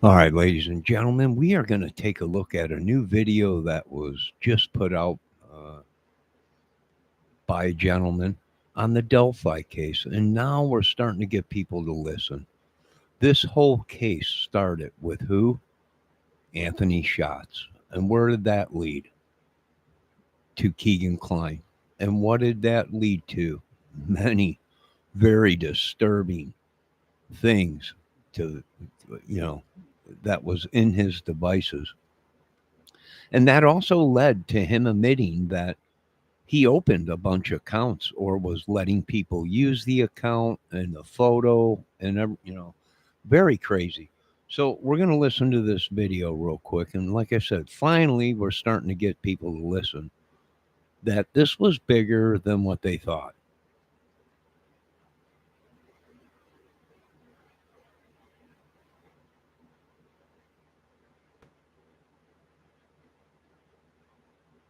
All right, ladies and gentlemen, we are going to take a look at a new video that was just put out uh, by a gentleman on the Delphi case. And now we're starting to get people to listen. This whole case started with who? Anthony Shots. And where did that lead? To Keegan Klein. And what did that lead to? Many very disturbing things to, you know, that was in his devices. And that also led to him admitting that he opened a bunch of accounts or was letting people use the account and the photo and, very crazy. So we're going to listen to this video real quick. And like I said, finally, we're starting to get people to listen that this was bigger than what they thought.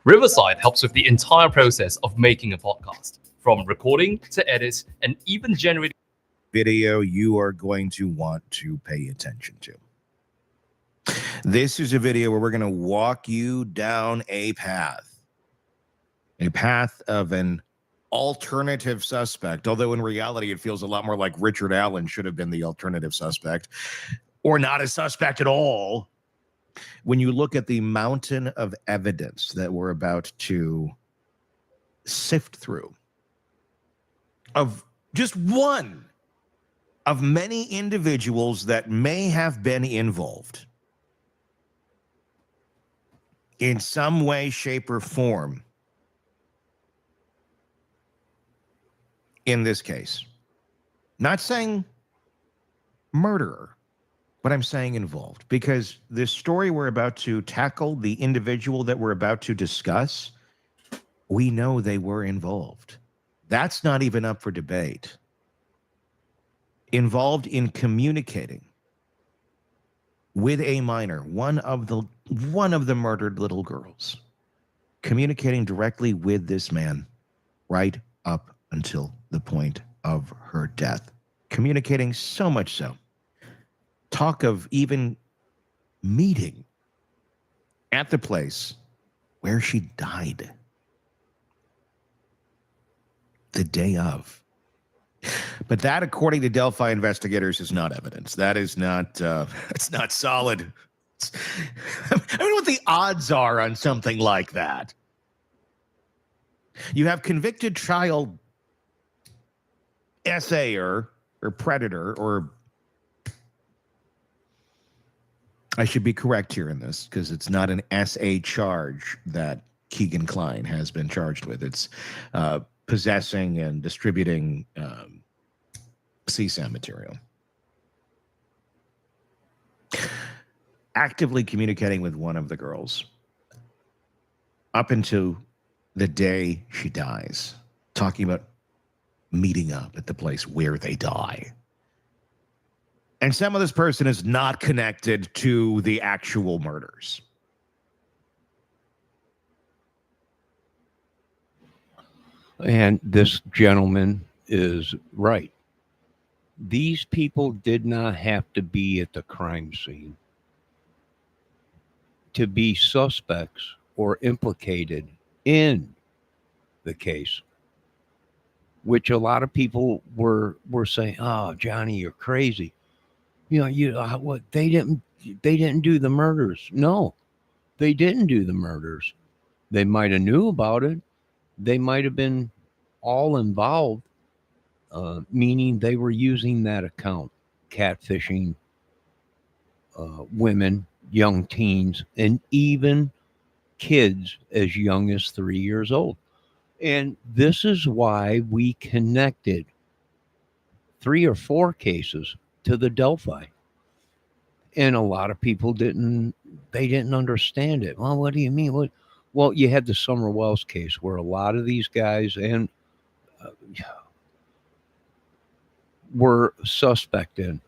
Riverside helps with the entire process of making a podcast, from recording to edit and even generating video you are going to want to pay attention to. This is a video where we're going to walk you down a path of an alternative suspect, although in reality it feels a lot more like Richard Allen should have been the alternative suspect, or not a suspect at all. When you look at the mountain of evidence that we're about to sift through of just one of many individuals that may have been involved in some way, shape, or form in this case. Not saying murderer, but I'm saying involved, because this story we're about to tackle, the individual that we're about to discuss, we know they were involved. That's not even up for debate. Involved in communicating with a minor, one of the murdered little girls, communicating directly with this man right up until the point of her death. Communicating so much so, talk of even meeting at the place where she died the day of. But that, according to Delphi investigators, is not evidence. That is not, it's not solid. I mean, what the odds are on something like that? You have convicted child SAer or predator, or I should be correct here in this, because it's not an SA charge that Keegan Klein has been charged with. It's possessing and distributing CSAM material. Actively communicating with one of the girls up until the day she dies, talking about meeting up at the place where they die. And some of this person is not connected to the actual murders. And this gentleman is right. These people did not have to be at the crime scene to be suspects or implicated in the case, which a lot of people were saying, "Oh, Johnny, you're crazy. What they didn't do the murders." No, they didn't do the murders. They might have knew about it. They might have been all involved, meaning they were using that account, catfishing women, young teens, and even kids as young as 3 years old. And this is why we connected 3 or 4 cases to the Delphi. And a lot of people didn't understand it. Well, what do you mean? Well, you had the Summer Wells case where a lot of these guys were suspect in.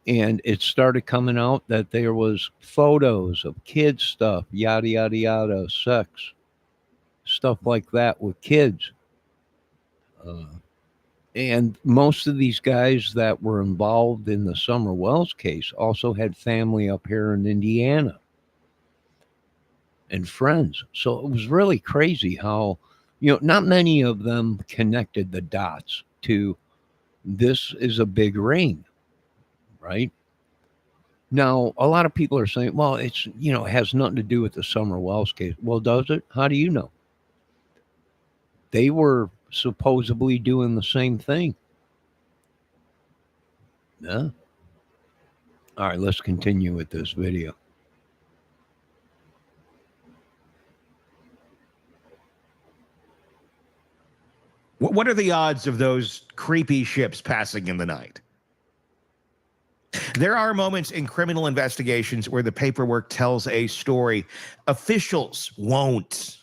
And it started coming out that there was photos of kids stuff, yada, yada, yada, sex, stuff like that with kids. And most of these guys that were involved in the Summer Wells case also had family up here in Indiana and friends. So it was really crazy how, not many of them connected the dots to this is a big ring, right? Now, a lot of people are saying, well, it's, it has nothing to do with the Summer Wells case. Well, does it? How do you know? They were supposedly doing the same thing. Yeah. All right, let's continue with this video. What are the odds of those creepy ships passing in the night? There are moments in criminal investigations where the paperwork tells a story. Officials won't.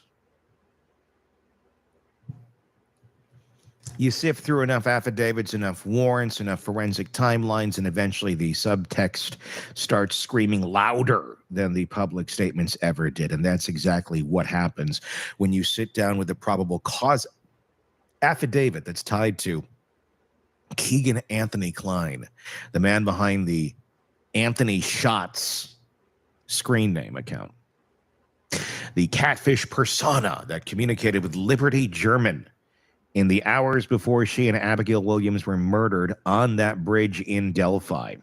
You sift through enough affidavits, enough warrants, enough forensic timelines, and eventually the subtext starts screaming louder than the public statements ever did. And that's exactly what happens when you sit down with the probable cause affidavit that's tied to Keegan Anthony Klein, the man behind the Anthony Shots screen name account, the catfish persona that communicated with Liberty German in the hours before she and Abigail Williams were murdered on that bridge in Delphi.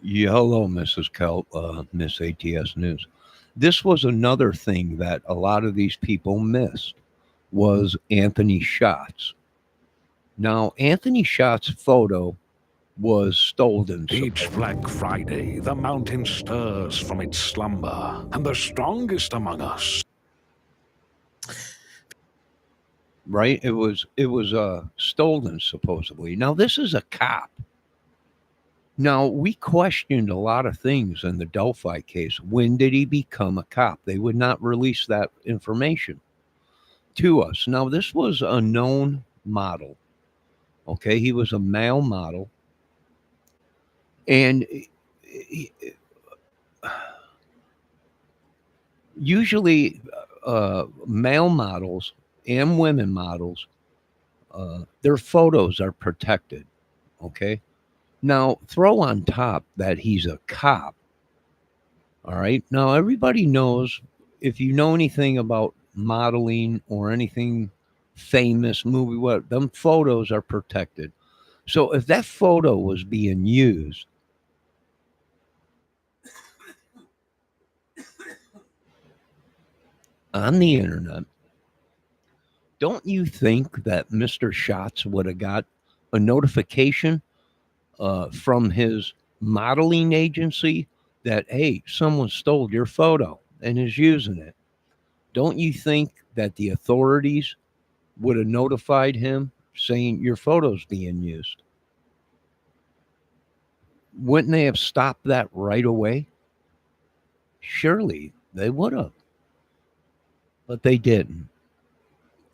Yeah, hello, Mrs. Kelp, Miss ATS News. This was another thing that a lot of these people missed was Anthony Shots. Now, Anthony Shots' photo was stolen. Each Black Friday, the mountain stirs from its slumber, and the strongest among us. Right? It was stolen, supposedly. Now, this is a cop. Now, we questioned a lot of things in the Delphi case. When did he become a cop? They would not release that information to us. Now, this was a known model. Okay, he was a male model. And usually male models and women models, their photos are protected. Okay. Now, throw on top that he's a cop. All right. Now, everybody knows, if you know anything about modeling or anything famous movie, what, them photos are protected. So if that photo was being used on the internet, don't you think that Mr. Shots would have got a notification from his modeling agency that, hey, someone stole your photo and is using it? Don't you think that the authorities would have notified him saying your photo's being used? Wouldn't they have stopped that right away? Surely they would have. But they didn't.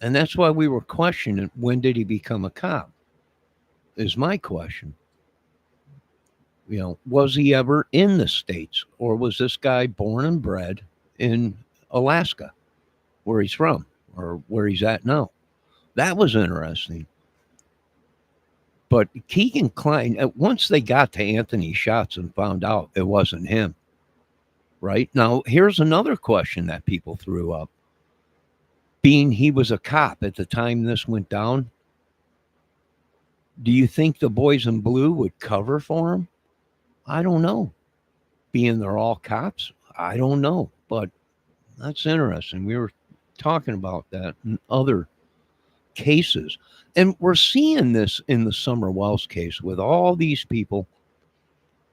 And that's why we were questioning, when did he become a cop? Is my question. Was he ever in the States, or was this guy born and bred in Alaska, where he's from, or where he's at now? That was interesting. But Keegan Klein, once they got to Anthony Shots and found out it wasn't him, right? Now, here's another question that people threw up. Being he was a cop at the time this went down, do you think the boys in blue would cover for him? I don't know. Being they're all cops, I don't know. But that's interesting. We were talking about that in other cases. And we're seeing this in the Summer Wells case with all these people,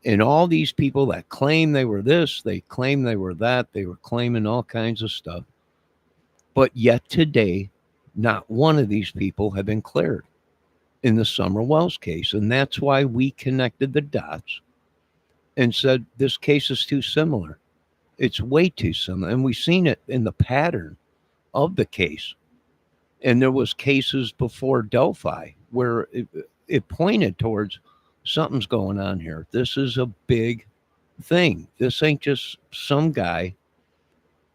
and all these people that claim they were this, they claim they were that, they were claiming all kinds of stuff. But yet today, not one of these people have been cleared in the Summer Wells case. And that's why we connected the dots and said, this case is too similar. It's way too similar. And we've seen it in the pattern of the case. And there was cases before Delphi where it pointed towards something's going on here. This is a big thing. This ain't just some guy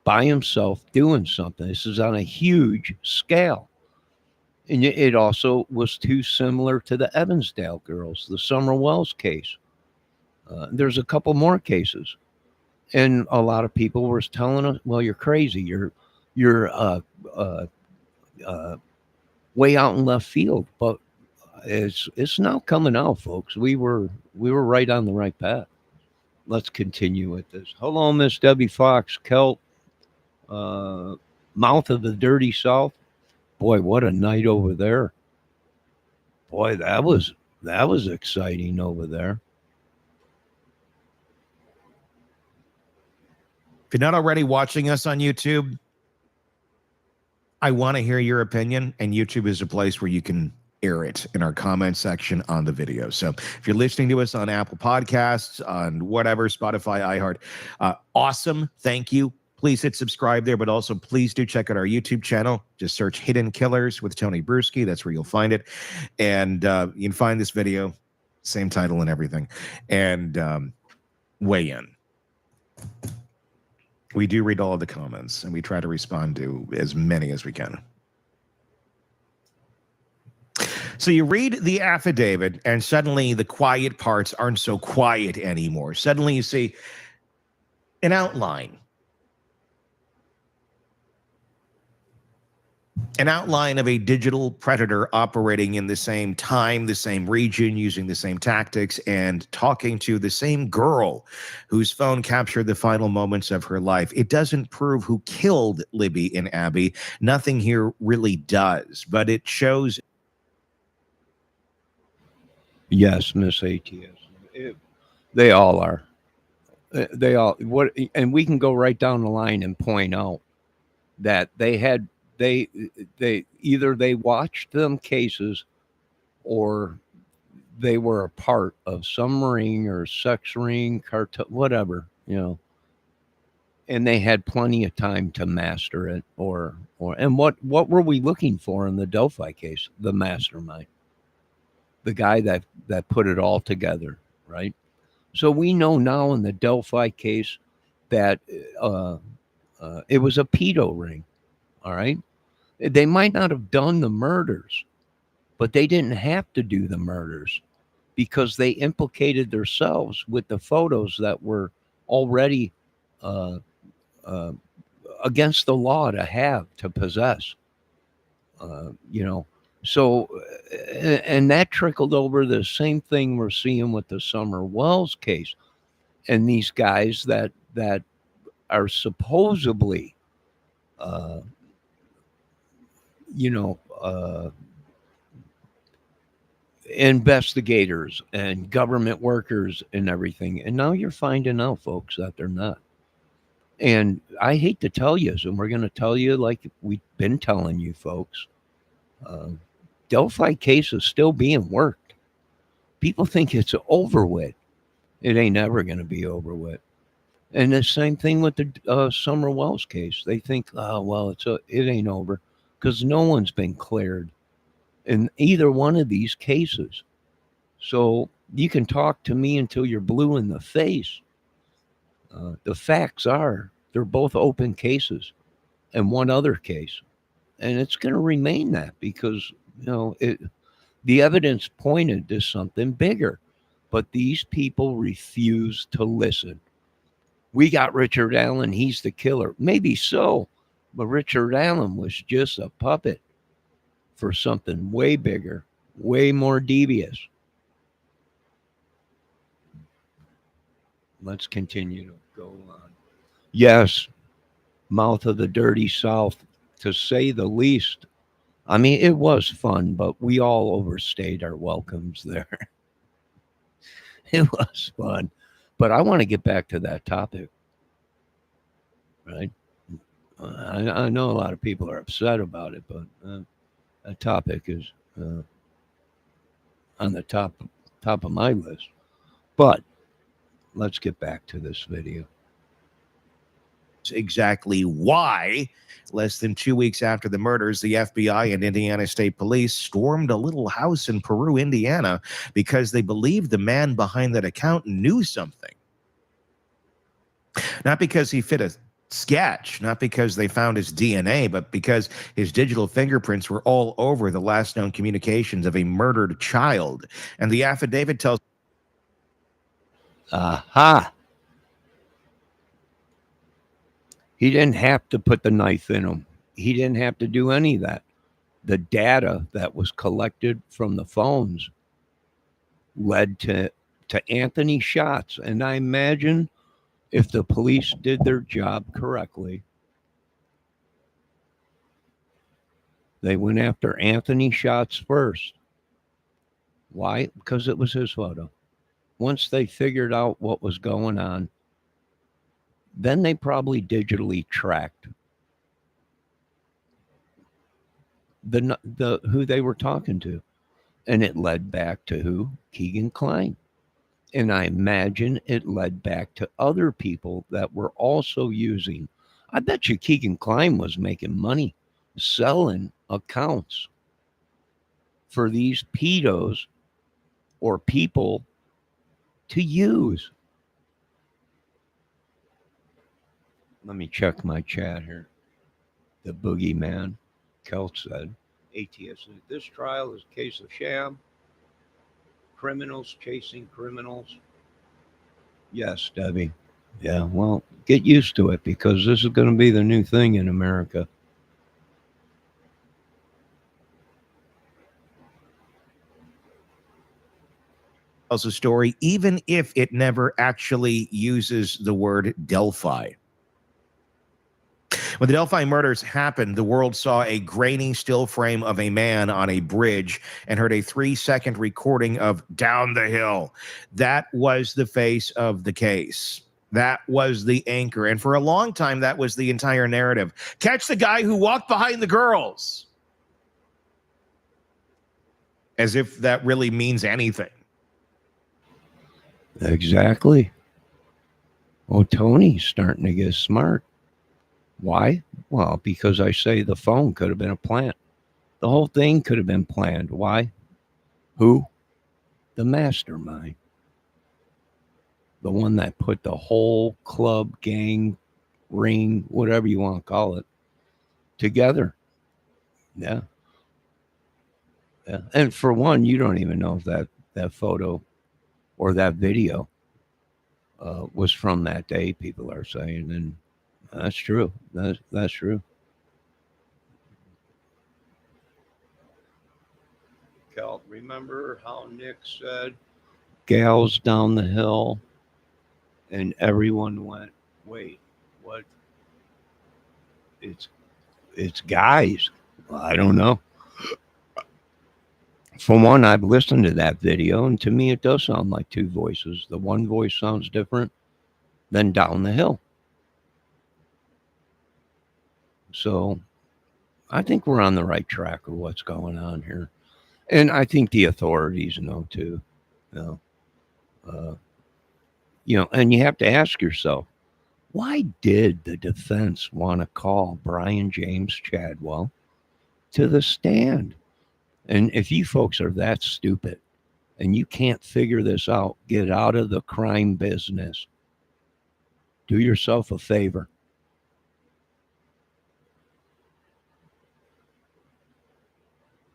by himself doing something. This is on a huge scale. And it also was too similar to the Evansdale girls, the Summer Wells case. There's a couple more cases. And a lot of people were telling us, well, you're crazy. You're way out in left field. But it's now coming out, folks. We were right on the right path. Let's continue with this. Hello, Miss Debbie Fox, Kelt, Mouth of the Dirty South. Boy, what a night over there. Boy, that was exciting over there. If you're not already watching us on YouTube, I want to hear your opinion, and YouTube is a place where you can air it in our comment section on the video. So if you're listening to us on Apple Podcasts, on whatever, Spotify, iHeart, awesome. Thank you. Please hit subscribe there, but also please do check out our YouTube channel. Just search Hidden Killers with Tony Bruschi. That's where you'll find it. And you can find this video, same title and everything, and weigh in. We do read all of the comments, and we try to respond to as many as we can. So you read the affidavit, and suddenly the quiet parts aren't so quiet anymore. Suddenly you see an outline. An outline of a digital predator operating in the same time, the same region, using the same tactics, and talking to the same girl whose phone captured the final moments of her life. It doesn't prove who killed Libby and Abby. Nothing here really does, but it shows. Yes, Miss ATS. They all are. They all what, and we can go right down the line and point out that they either they watched them cases, or they were a part of some ring or sex ring, cartel, whatever, and they had plenty of time to master it. And what were we looking for in the Delphi case? The mastermind, the guy that put it all together, right? So we know now in the Delphi case that it was a pedo ring, all right? They might not have done the murders, but they didn't have to do the murders because they implicated themselves with the photos that were already against the law to possess, So, and that trickled over the same thing we're seeing with the Summer Wells case, and these guys that are supposedly, investigators and government workers and everything. And now you're finding out, folks, that they're not. And I hate to tell you, and we're going to tell you like we've been telling you, folks, Delphi case is still being worked. People think it's over with. It ain't ever going to be over with. And the same thing with the Summer Wells case. They think, oh, well, it ain't over, because no one's been cleared in either one of these cases. So you can talk to me until you're blue in the face. The facts are they're both open cases, and one other case. And it's going to remain that because, the evidence pointed to something bigger, but these people refuse to listen. We got Richard Allen. He's the killer. Maybe so, but Richard Allen was just a puppet for something way bigger, way more devious. Let's continue to go on. Yes, Mouth of the Dirty South, to say the least. I mean, it was fun, but we all overstayed our welcomes there. It was fun. But I want to get back to that topic, right? I know a lot of people are upset about it, but that topic is on the top of my list. But let's get back to this video. Exactly why, less than 2 weeks after the murders, the FBI and Indiana State Police stormed a little house in Peru, Indiana, because they believed the man behind that account knew something. Not because he fit a sketch, not because they found his DNA, but because his digital fingerprints were all over the last known communications of a murdered child. And the affidavit tells Aha. He didn't have to put the knife in him. He didn't have to do any of that. The data that was collected from the phones led to Anthony shots. And I imagine if the police did their job correctly, they went after Anthony shots first. Why? Because it was his photo. Once they figured out what was going on, then they probably digitally tracked the who they were talking to. And it led back to who? Keegan Kline. And I imagine it led back to other people that were also using. I bet you Keegan Kline was making money selling accounts for these pedos or people to use. Let me check my chat here. The boogeyman, Kelt said. ATS said, this trial is a case of sham. Criminals chasing criminals. Yes, Debbie. Yeah, well, get used to it because this is going to be the new thing in America. a story, even if it never actually uses the word Delphi. When the Delphi murders happened, the world saw a grainy still frame of a man on a bridge and heard a 3-second recording of "Down the Hill." That was the face of the case. That was the anchor. And for a long time, that was the entire narrative. Catch the guy who walked behind the girls. As if that really means anything. Exactly. Oh, Tony's starting to get smart. Why? Well, because I say the phone could have been a plant. The whole thing could have been planned. Why? Who? The mastermind. The one that put the whole club, gang, ring, whatever you want to call it, together. Yeah. Yeah. And for one, you don't even know if that photo or that video was from that day, people are saying. And that's true. That's true. Kel, remember how Nick said, gals down the hill, and everyone went, wait, what? It's guys. Well, I don't know. For one, I've listened to that video, and to me, it does sound like two voices. The one voice sounds different than down the hill. So I think we're on the right track of what's going on here. And I think the authorities know too. And you have to ask yourself, why did the defense want to call Brian James Chadwell to the stand? And if you folks are that stupid and you can't figure this out, get out of the crime business. Do yourself a favor.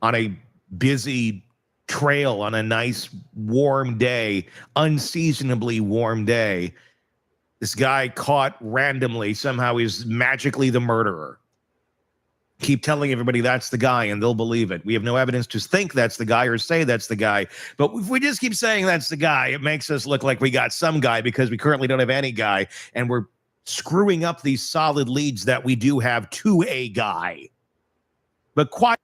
On a busy trail on a nice warm day, unseasonably warm day, this guy caught randomly somehow is magically the murderer. Keep telling everybody that's the guy and they'll believe it. We have no evidence to think that's the guy or say that's the guy. But if we just keep saying that's the guy, it makes us look like we got some guy because we currently don't have any guy. And we're screwing up these solid leads that we do have to a guy. But quite.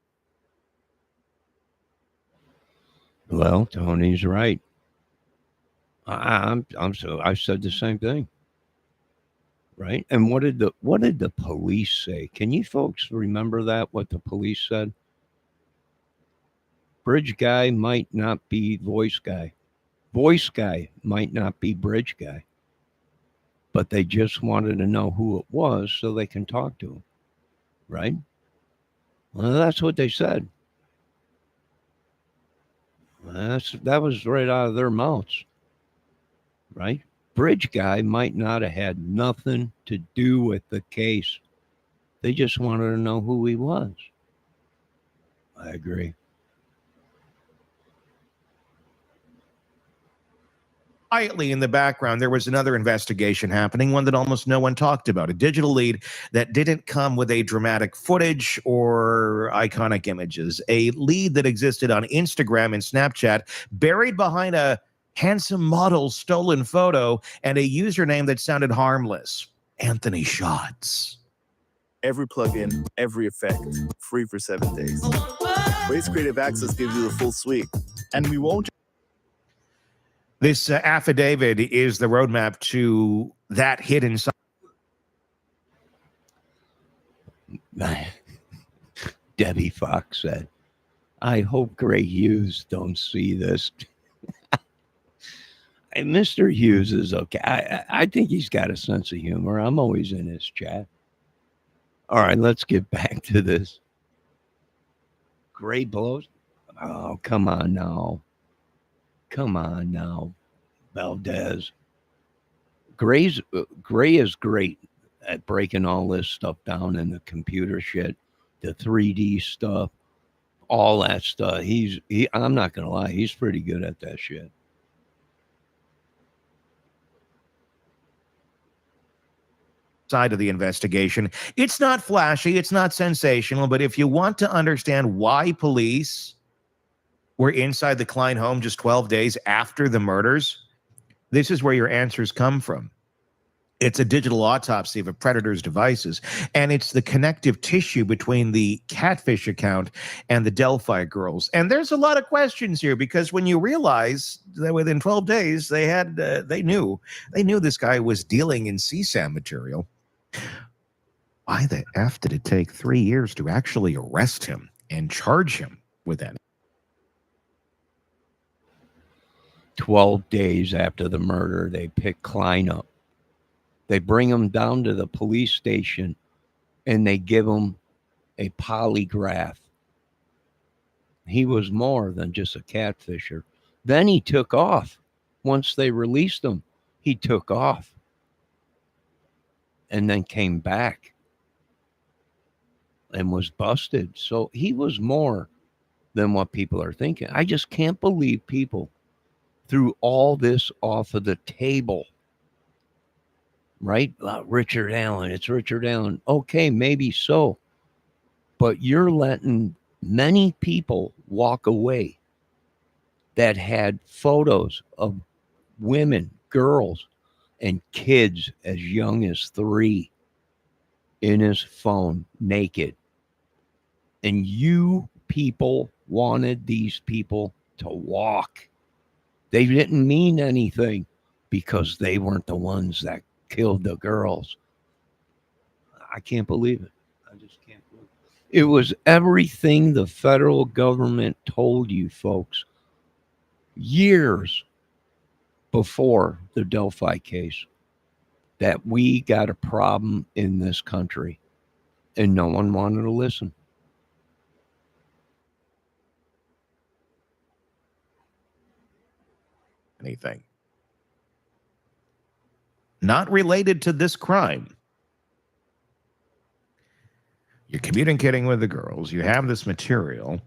Well, Tony's right. I said the same thing. Right? And what did the police say? Can you folks remember that, what the police said? Bridge guy might not be voice guy. Voice guy might not be bridge guy. But they just wanted to know who it was so they can talk to him. Right? Well, that's what they said. That was right out of their mouths. Right? bridge guy might not have had nothing to do with the case. They just wanted to know who he was. I agree. Quietly in the background, there was another investigation happening, one that almost no one talked about. A digital lead that didn't come with a dramatic footage or iconic images. A lead that existed on Instagram and Snapchat, buried behind a handsome model's stolen photo and a username that sounded harmless. Anthony Shots. Every plugin, every effect, free for 7 days. Waze Creative Access gives you the full suite. And we won't. This affidavit is the roadmap to that hidden site. Debbie Fox said, I hope Gray Hughes don't see this. And Mr. Hughes is okay. I think he's got a sense of humor. I'm always in his chat. All right, let's get back to this. Gray blows. Oh, come on now. Come on now, Valdez. Gray is great at breaking all this stuff down in the computer shit, the 3D stuff, all that stuff. I'm not gonna lie, he's pretty good at that shit. Side of the investigation. It's not flashy, it's not sensational, but if you want to understand why police were inside the Klein home just 12 days after the murders, this is where your answers come from. It's a digital autopsy of a predator's devices, and it's the connective tissue between the catfish account and the Delphi girls. And there's a lot of questions here, because when you realize that within 12 days they knew this guy was dealing in CSAM material, why the F did it take 3 years to actually arrest him and charge him with that? 12 days after the murder, they pick Klein up. They bring him down to the police station and they give him a polygraph. He was more than just a catfisher. Then he took off. Once they released him, he took off and then came back and was busted. So he was more than what people are thinking. I just can't believe people threw all this off of the table. Right? Richard Allen. It's Richard Allen. Okay, maybe so. But you're letting many people walk away that had photos of women, girls, and kids as young as 3 in his phone naked. And you people wanted these people to walk. They didn't mean anything because they weren't the ones that killed the girls. I can't believe it. I just can't believe it. It was everything the federal government told you, folks, years before the Delphi case, that we got a problem in this country, and no one wanted to listen. Anything not related to this crime. You're communicating with the girls. You have this material.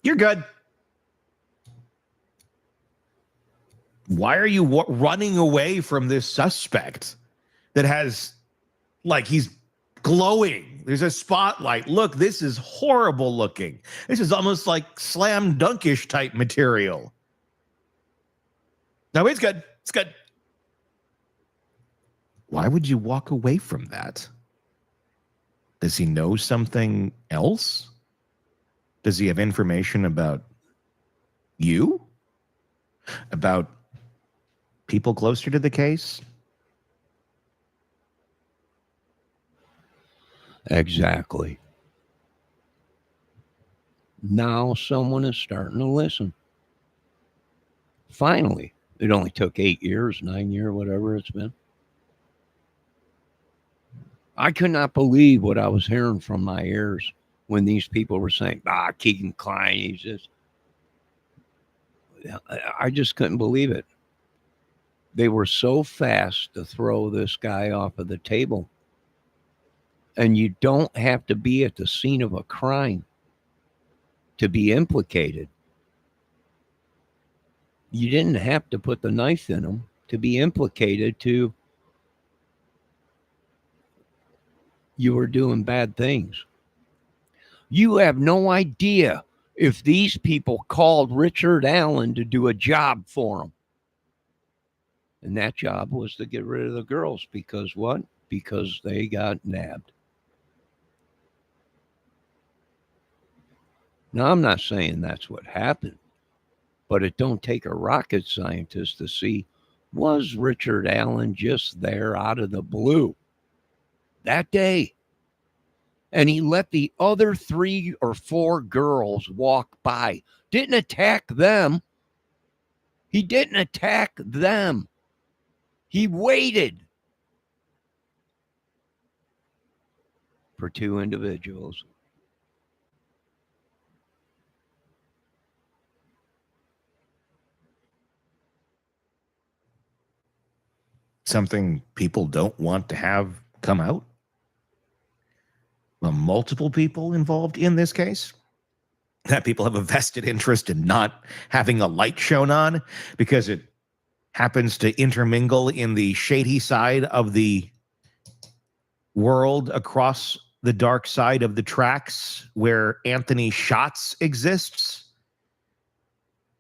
You're good. Why are you running away from this suspect that has, like, he's glowing? There's a spotlight. Look, this is horrible looking. This is almost like slam dunkish type material. No, it's good. It's good. Why would you walk away from that? Does he know something else? Does he have information about you? About people closer to the case? Exactly. Now someone is starting to listen. Finally. It only took 8 years, 9 years, whatever it's been. I could not believe what I was hearing from my ears when these people were saying, Keegan Klein, he's just... I just couldn't believe it. They were so fast to throw this guy off of the table. And you don't have to be at the scene of a crime to be implicated. You didn't have to put the knife in him to be implicated to you were doing bad things. You have no idea if these people called Richard Allen to do a job for them. And that job was to get rid of the girls because what? Because they got nabbed. Now, I'm not saying that's what happened, but it don't take a rocket scientist to see, was Richard Allen just there out of the blue that day? And he let the other 3 or 4 girls walk by. Didn't attack them. He didn't attack them. He waited for 2 individuals. Something people don't want to have come out? Well, multiple people involved in this case? That people have a vested interest in not having a light shown on because it happens to intermingle in the shady side of the world across the dark side of the tracks where Anthony Shots exists?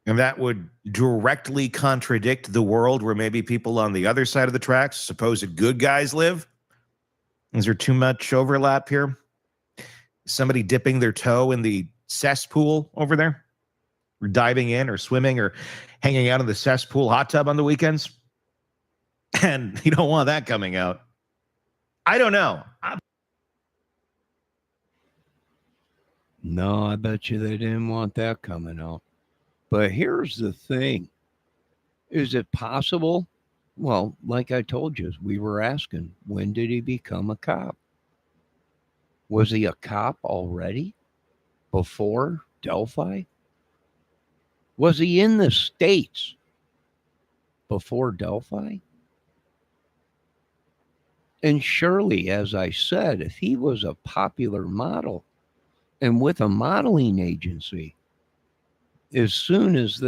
And that would directly contradict the world where maybe people on the other side of the tracks, supposed good guys, live. Is there too much overlap here? Somebody dipping their toe in the cesspool over there? Or diving in or swimming or hanging out in the cesspool hot tub on the weekends? And you don't want that coming out. I don't know. No, I bet you they didn't want that coming out. But here's the thing. Is it possible? Well, like I told you, we were asking, when did he become a cop? Was he a cop already before Delphi? Was he in the States before Delphi? And surely, as I said, if he was a popular model and with a modeling agency, as soon as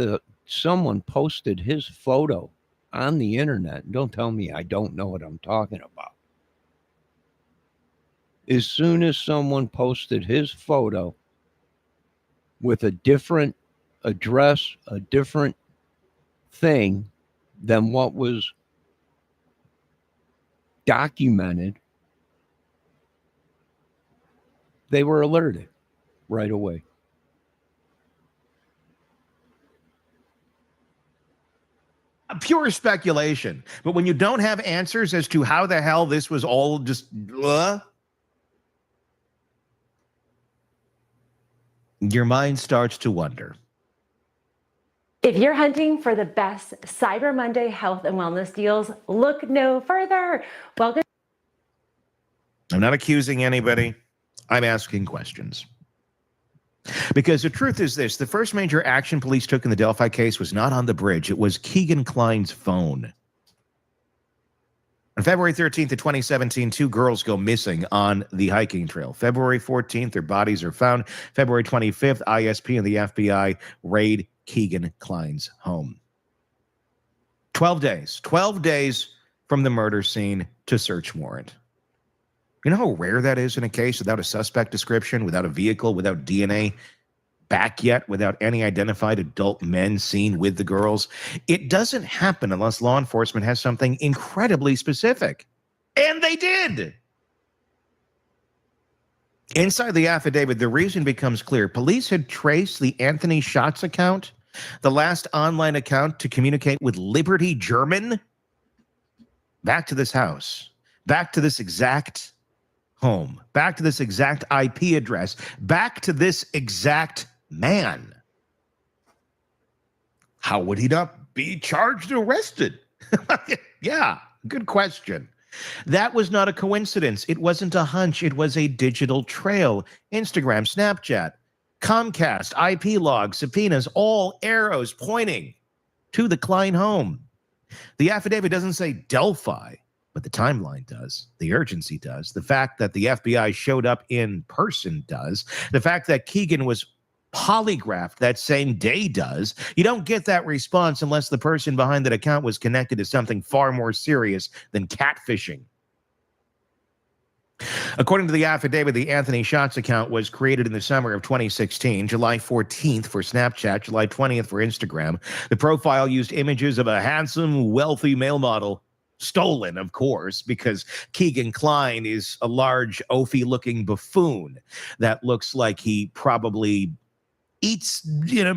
someone posted his photo on the internet, don't tell me I don't know what I'm talking about. As soon as someone posted his photo with a different address, a different thing than what was documented, they were alerted right away. Pure speculation. But when you don't have answers as to how the hell this was all just your mind starts to wonder. If you're hunting for the best Cyber Monday health and wellness deals, look no further. Welcome. I'm not accusing anybody. I'm asking questions. Because the truth is this, the first major action police took in the Delphi case was not on the bridge. It was Keegan Klein's phone. On February 13th of 2017, 2 girls go missing on the hiking trail. February 14th, their bodies are found. February 25th, ISP and the FBI raid Keegan Klein's home. 12 days from the murder scene to search warrant. You know how rare that is in a case without a suspect description, without a vehicle, without DNA back yet, without any identified adult men seen with the girls? It doesn't happen unless law enforcement has something incredibly specific. And they did. Inside the affidavit, the reason becomes clear. Police had traced the Anthony Shots account, the last online account to communicate with Liberty German, back to this house, back to this exact home, back to this exact IP address, back to this exact man. How would he not be charged and arrested? Yeah, good question. That was not a coincidence. It wasn't a hunch. It was a digital trail. Instagram, Snapchat, Comcast, IP logs, subpoenas, all arrows pointing to the Klein home. The affidavit doesn't say Delphi, but the timeline does. The urgency does. The fact that the FBI showed up in person does. The fact that Keegan was polygraphed that same day does. You don't get that response unless the person behind that account was connected to something far more serious than catfishing. According to the affidavit, the Anthony Shots account was created in the summer of 2016, July 14th for Snapchat, July 20th for Instagram. The profile used images of a handsome, wealthy male model, stolen, of course, because Keegan Kline is a large, oafy-looking buffoon that looks like he probably eats,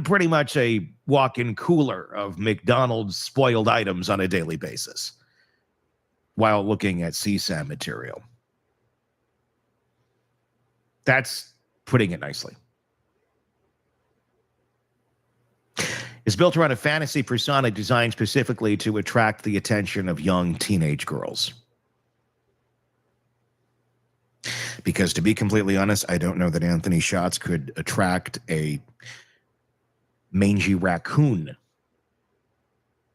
pretty much a walk-in cooler of McDonald's spoiled items on a daily basis while looking at CSAM material. That's putting it nicely. It's built around a fantasy persona designed specifically to attract the attention of young teenage girls. Because to be completely honest, I don't know that Anthony Shots could attract a mangy raccoon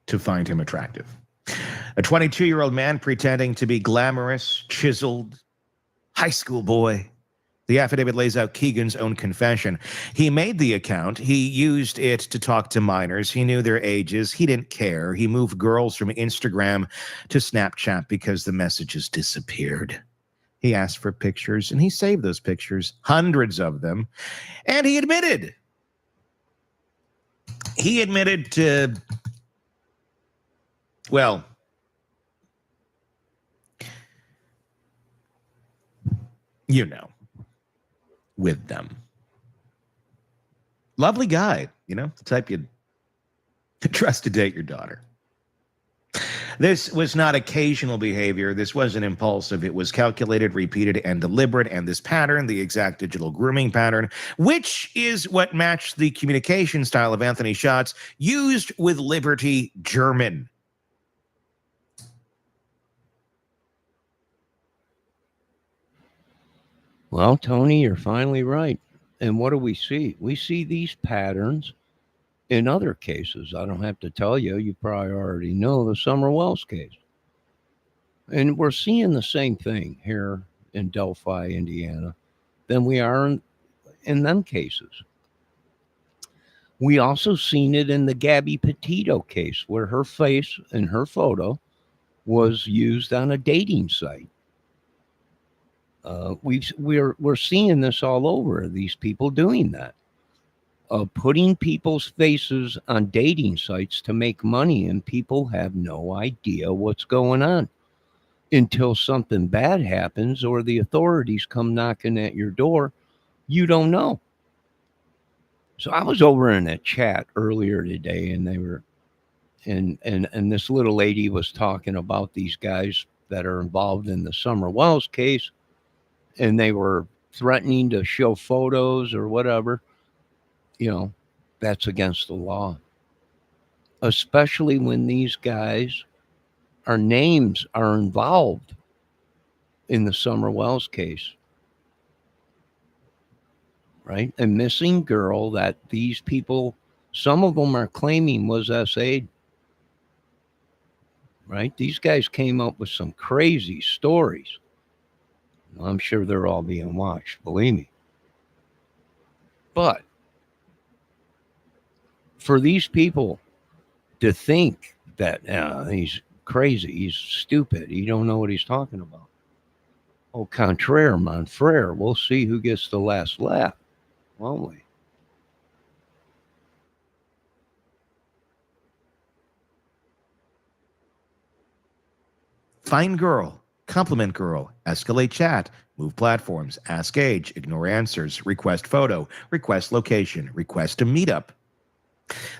to find him attractive. A 22-year-old man pretending to be glamorous, chiseled, high school boy. The affidavit lays out Keegan's own confession. He made the account. He used it to talk to minors. He knew their ages. He didn't care. He moved girls from Instagram to Snapchat because the messages disappeared. He asked for pictures, and he saved those pictures, hundreds of them. And he admitted. He admitted to, well, with them. Lovely guy, the type you'd trust to date your daughter. This was not occasional behavior. This wasn't impulsive. It was calculated, repeated, and deliberate. And this pattern, the exact digital grooming pattern, which is what matched the communication style of Anthony Shots, used with Liberty German. Well, Tony, you're finally right. And what do we see? We see these patterns in other cases. I don't have to tell you. You probably already know the Summer Wells case. And we're seeing the same thing here in Delphi, Indiana, than we are in them cases. We also seen it in the Gabby Petito case, where her face and her photo was used on a dating site. We're seeing this all over, these people doing that, putting people's faces on dating sites to make money, and people have no idea what's going on until something bad happens or the authorities come knocking at your door. You don't know. So I was over in a chat earlier today, and they were, and this little lady was talking about these guys that are involved in the Summer Wells case. And they were threatening to show photos or whatever. That's against the law. Especially when these guys, our names are involved in the Summer Wells case. Right? A missing girl that these people, some of them are claiming was SA'd. Right? These guys came up with some crazy stories. I'm sure they're all being watched, believe me. But for these people to think that he's crazy, he's stupid, he don't know what he's talking about. Au contraire, mon frere, we'll see who gets the last laugh, won't we? Fine girl. Compliment girl, escalate chat, move platforms, ask age, ignore answers, request photo, request location, request a meetup.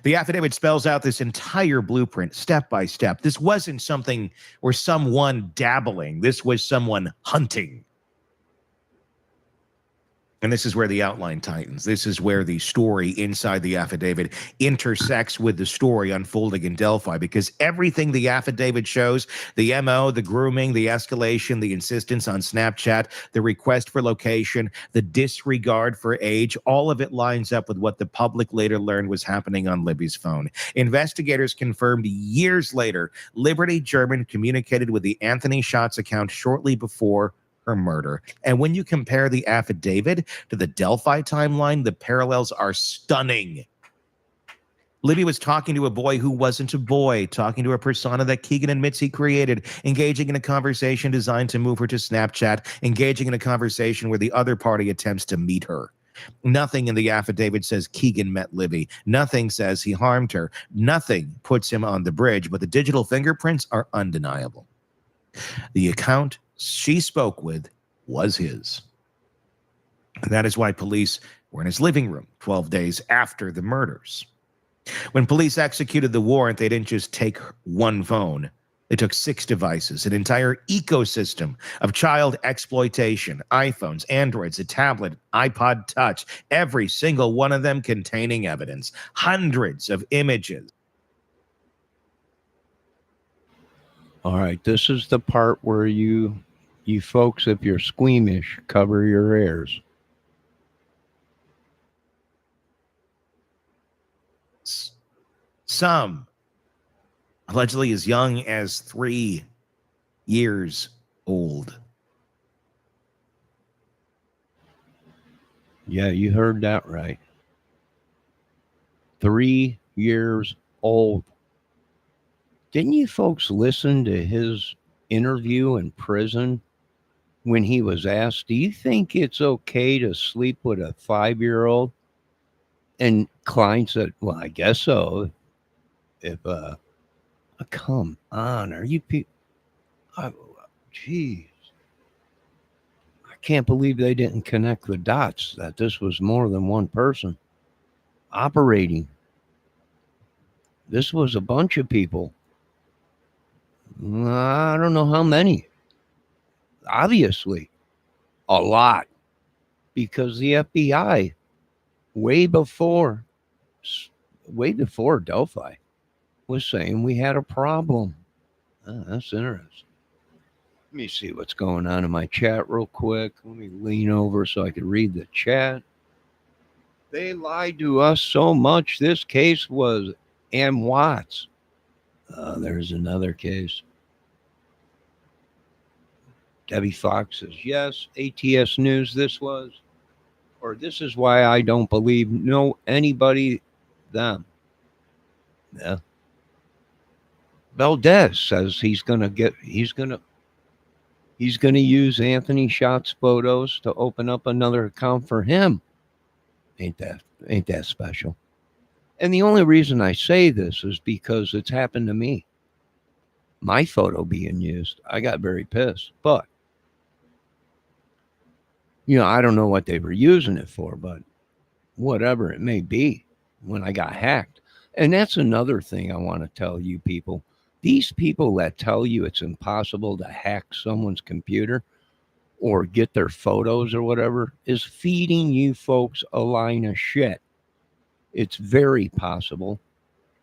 The affidavit spells out this entire blueprint step by step. This wasn't something or someone dabbling. This was someone hunting. And this is where the outline tightens. This is where the story inside the affidavit intersects with the story unfolding in Delphi, because everything the affidavit shows, the MO, the grooming, the escalation, the insistence on Snapchat, the request for location, the disregard for age, all of it lines up with what the public later learned was happening on Libby's phone. Investigators confirmed years later, Liberty German communicated with the Anthony Schatz account shortly before her murder. And when you compare the affidavit to the Delphi timeline, the parallels are stunning. Libby was talking to a boy who wasn't a boy, talking to a persona that Keegan admits he created, engaging in a conversation designed to move her to Snapchat, engaging in a conversation where the other party attempts to meet her. Nothing in the affidavit says Keegan met Libby. Nothing says he harmed her. Nothing puts him on the bridge, but the digital fingerprints are undeniable. The account she spoke with was his. And that is why police were in his living room 12 days after the murders. When police executed the warrant, they didn't just take one phone. They took 6 devices, an entire ecosystem of child exploitation, iPhones, Androids, a tablet, iPod Touch, every single one of them containing evidence, hundreds of images. All right, this is the part where you folks, if you're squeamish, cover your ears. Some allegedly as young as 3 years old. Yeah, you heard that right. 3 years old. Didn't you folks listen to his interview in prison when he was asked, do you think it's okay to sleep with a 5-year-old? And Klein said, well, I guess so. If, come on, are you people? Jeez. I can't believe they didn't connect the dots that this was more than one person operating. This was a bunch of people. I don't know how many. Obviously, a lot. Because the FBI, way before Delphi, was saying we had a problem. That's interesting. Let me see what's going on in my chat real quick. Let me lean over so I can read the chat. They lied to us so much. This case was M. Watts. There's another case. Debbie Fox says, yes, ATS News, this is why I don't believe anybody them. Yeah. Valdez says he's gonna use Anthony Schatz photos to open up another account for him. Ain't that special? And the only reason I say this is because it's happened to me. My photo being used, I got very pissed. But I don't know what they were using it for, but whatever it may be, when I got hacked. And that's another thing I want to tell you people. These people that tell you it's impossible to hack someone's computer or get their photos or whatever is feeding you folks a line of shit. It's very possible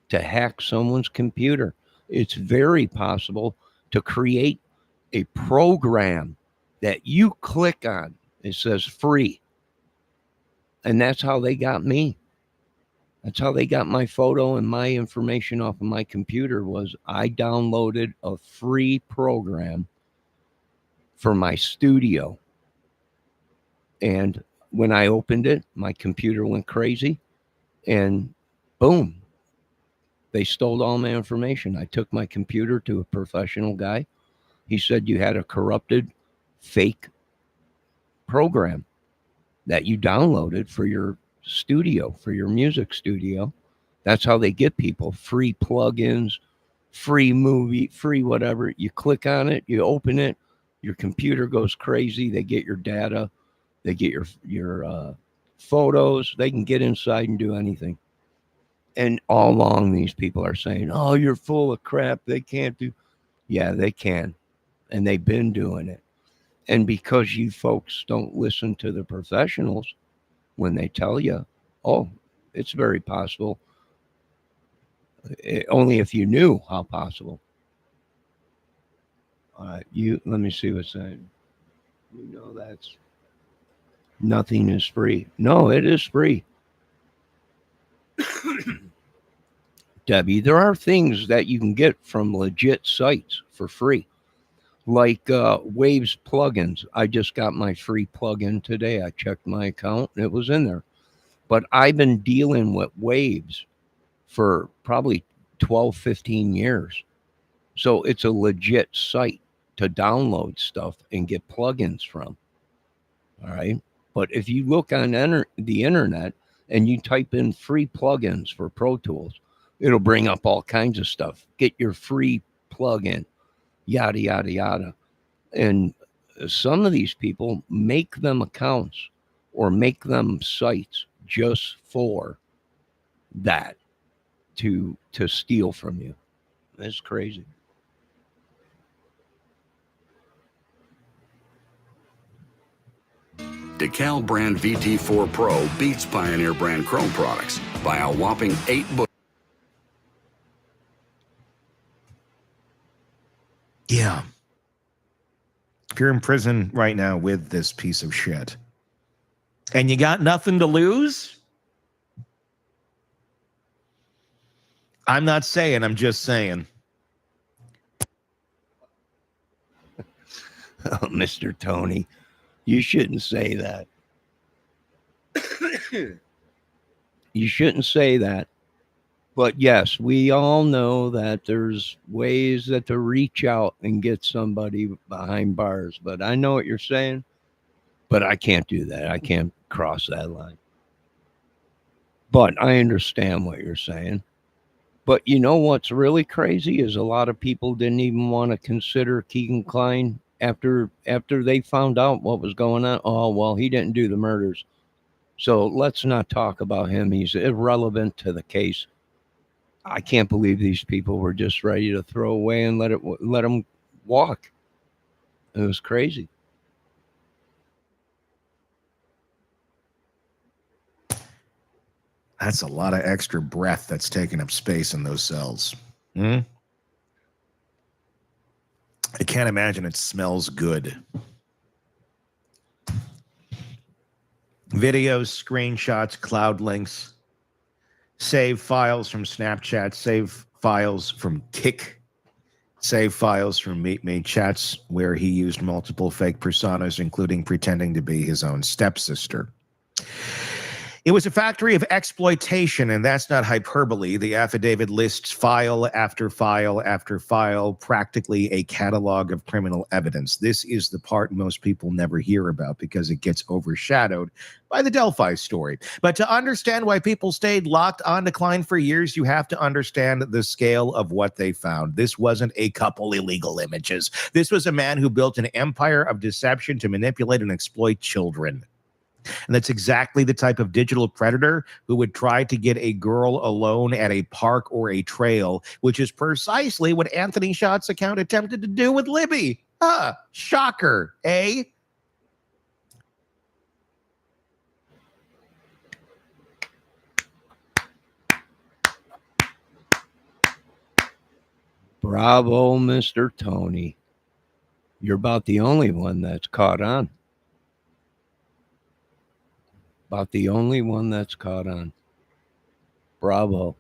to hack someone's computer. It's very possible to create a program that you click on. It says free. And that's how they got me. That's how they got my photo and my information off of my computer. Was I downloaded a free program for my studio. And when I opened it, my computer went crazy and boom, they stole all my information. I took my computer to a professional guy. He said, you had a corrupted fake program that you downloaded for your studio, for your music studio. That's how they get people. Free plugins, free movie, free whatever. You click on it, you open it, your computer goes crazy. They get your data, they get your photos. They can get inside and do anything. And all along, these people are saying, oh, you're full of crap. They can't do. Yeah, they can. And they've been doing it. And because you folks don't listen to the professionals when they tell you, oh, it's very possible. Only if you knew how possible. Let me see what's saying. You know, that's nothing is free. No, it is free. Debbie, there are things that you can get from legit sites for free, like Waves plugins. I just got my free plugin today. I checked my account, and it was in there. But I've been dealing with Waves for probably 12, 15 years. So it's a legit site to download stuff and get plugins from. All right. But if you look on the internet and you type in free plugins for Pro Tools, it'll bring up all kinds of stuff. Get your free plugin, yada, yada, yada. And some of these people make them accounts or make them sites just for that, to steal from you. That's crazy. DeKalb brand VT4 Pro beats Pioneer brand Chrome products by a whopping 8 bushels. Yeah. If you're in prison right now with this piece of shit and you got nothing to lose, I'm not saying, I'm just saying. Oh, Mr. Tony, you shouldn't say that. You shouldn't say that. But yes, we all know that there's ways that to reach out and get somebody behind bars. But I know what you're saying. But I can't do that. I can't cross that line. But I understand what you're saying. But you know what's really crazy is a lot of people didn't even want to consider Keegan Kline after they found out what was going on. Oh, well, he didn't do the murders. So let's not talk about him. He's irrelevant to the case. I can't believe these people were just ready to throw away and let him walk. It was crazy. That's a lot of extra breath that's taking up space in those cells. I can't imagine it smells good. Videos, screenshots, cloud links, save files from Snapchat, save files from Kik, save files from Meet Me, chats where he used multiple fake personas, including pretending to be his own stepsister. It was a factory of exploitation, and that's not hyperbole. The affidavit lists file after file after file, practically a catalog of criminal evidence. This is the part most people never hear about because it gets overshadowed by the Delphi story. But to understand why people stayed locked on Kline for years, you have to understand the scale of what they found. This wasn't a couple illegal images. This was a man who built an empire of deception to manipulate and exploit children. And that's exactly the type of digital predator who would try to get a girl alone at a park or a trail, which is precisely what Anthony Schott's account attempted to do with Libby. Shocker, eh? Bravo, Mr. Tony. You're about the only one that's caught on. About the only one that's caught on. Bravo.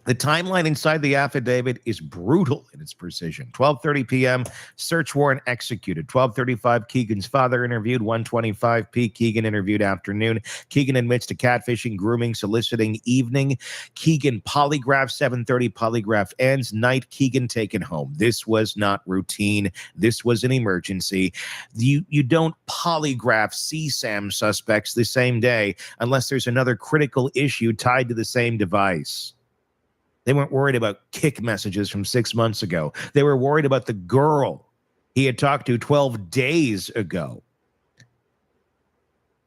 The timeline inside the affidavit is brutal in its precision. 12:30 p.m., search warrant executed. 12:35, Keegan's father interviewed. 1:25 p. Keegan interviewed afternoon. Keegan admits to catfishing, grooming, soliciting evening. Keegan polygraph, 7:30 polygraph ends. Night, Keegan taken home. This was not routine. This was an emergency. You don't polygraph CSAM suspects the same day unless there's another critical issue tied to the same device. They weren't worried about Kik messages from 6 months ago. They were worried about the girl he had talked to 12 days ago.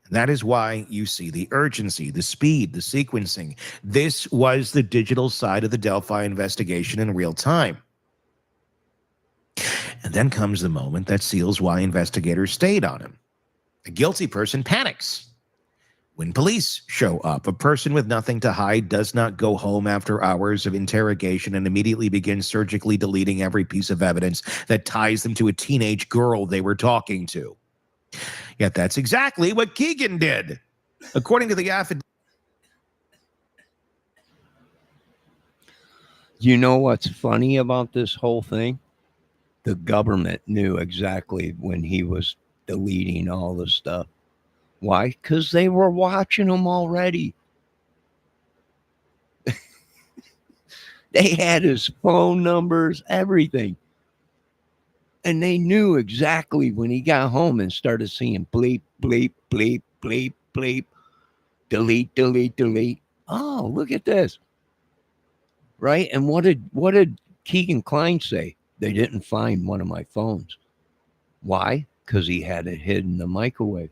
And that is why you see the urgency, the speed, the sequencing. This was the digital side of the Delphi investigation in real time. And then comes the moment that seals why investigators stayed on him. A guilty person panics. When police show up, a person with nothing to hide does not go home after hours of interrogation and immediately begin surgically deleting every piece of evidence that ties them to a teenage girl they were talking to. Yet that's exactly what Keegan did. According to the affidavit. You know what's funny about this whole thing? The government knew exactly when he was deleting all the stuff. Why? Because they were watching him already. They had his phone numbers, everything. And they knew exactly when he got home and started seeing bleep, bleep, bleep, bleep, bleep, delete, delete, delete. Oh, look at this. Right? And what did Keegan Klein say? They didn't find one of my phones. Why? Because he had it hidden in the microwave.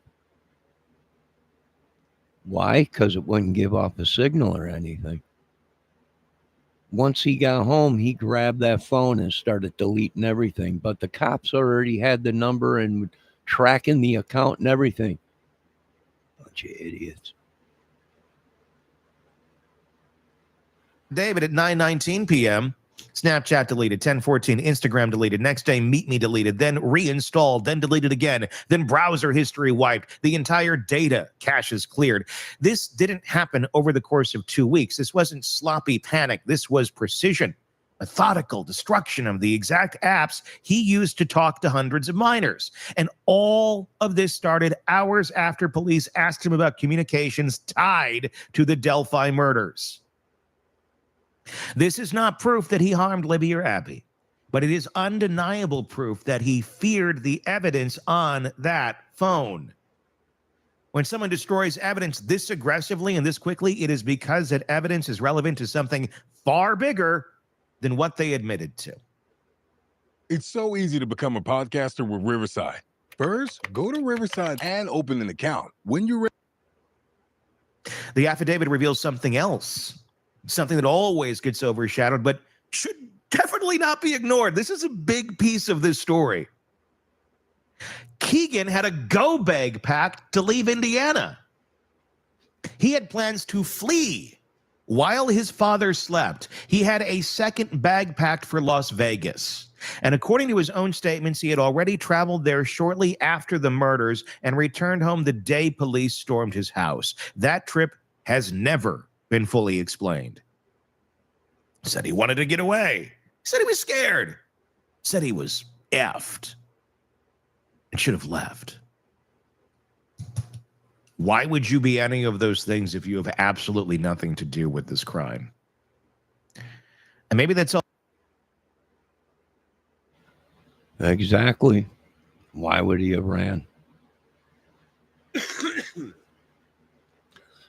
Why? Because it wouldn't give off a signal or anything. Once he got home, he grabbed that phone and started deleting everything. But the cops already had the number and tracking the account and everything. Bunch of idiots. David at 9:19 p.m. Snapchat deleted, 10:14, Instagram deleted, next day Meet Me deleted, then reinstalled, then deleted again, then browser history wiped, the entire data caches cleared. This didn't happen over the course of 2 weeks. This wasn't sloppy panic. This was precision, methodical destruction of the exact apps he used to talk to hundreds of minors. And all of this started hours after police asked him about communications tied to the Delphi murders. This is not proof that he harmed Libby or Abby, but it is undeniable proof that he feared the evidence on that phone. When someone destroys evidence this aggressively and this quickly, it is because that evidence is relevant to something far bigger than what they admitted to. It's so easy to become a podcaster with Riverside. First, go to Riverside and open an account. When you're ready. The affidavit reveals something else. Something that always gets overshadowed, but should definitely not be ignored. This is a big piece of this story. Keegan had a go bag packed to leave Indiana. He had plans to flee while his father slept. He had a second bag packed for Las Vegas. And according to his own statements, he had already traveled there shortly after the murders and returned home the day police stormed his house. That trip has never been fully explained. Said he wanted to get away. Said he was scared. Said he was effed and should have left. Why would you be any of those things if you have absolutely nothing to do with this crime? And maybe that's all. Exactly. Why would he have ran?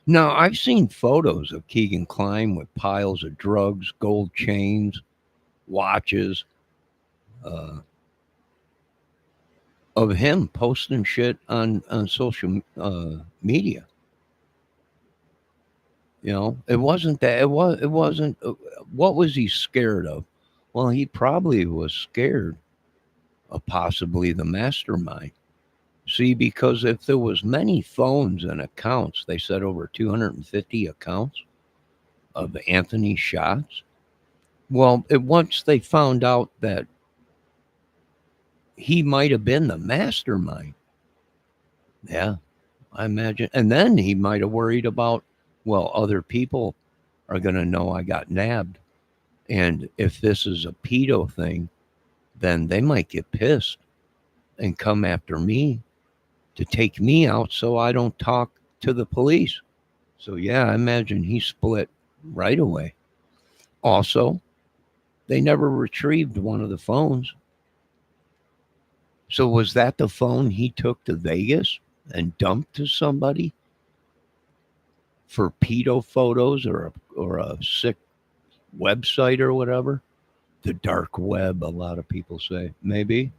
Now, I've seen photos of Keegan Klein with piles of drugs, gold chains, watches, of him posting shit on social media. You know, it wasn't that. It wasn't. What was he scared of? Well, he probably was scared of possibly the mastermind. See, because if there was many phones and accounts, they said over 250 accounts of Anthony shots. Well, once they found out that he might have been the mastermind, yeah, I imagine. And then he might have worried about, well, other people are going to know I got nabbed. And if this is a pedo thing, then they might get pissed and come after me to take me out so I don't talk to the police. So, yeah, I imagine he split right away. Also, they never retrieved one of the phones. So was that the phone he took to Vegas and dumped to somebody for pedo photos or a sick website or whatever? The dark web, a lot of people say. Maybe.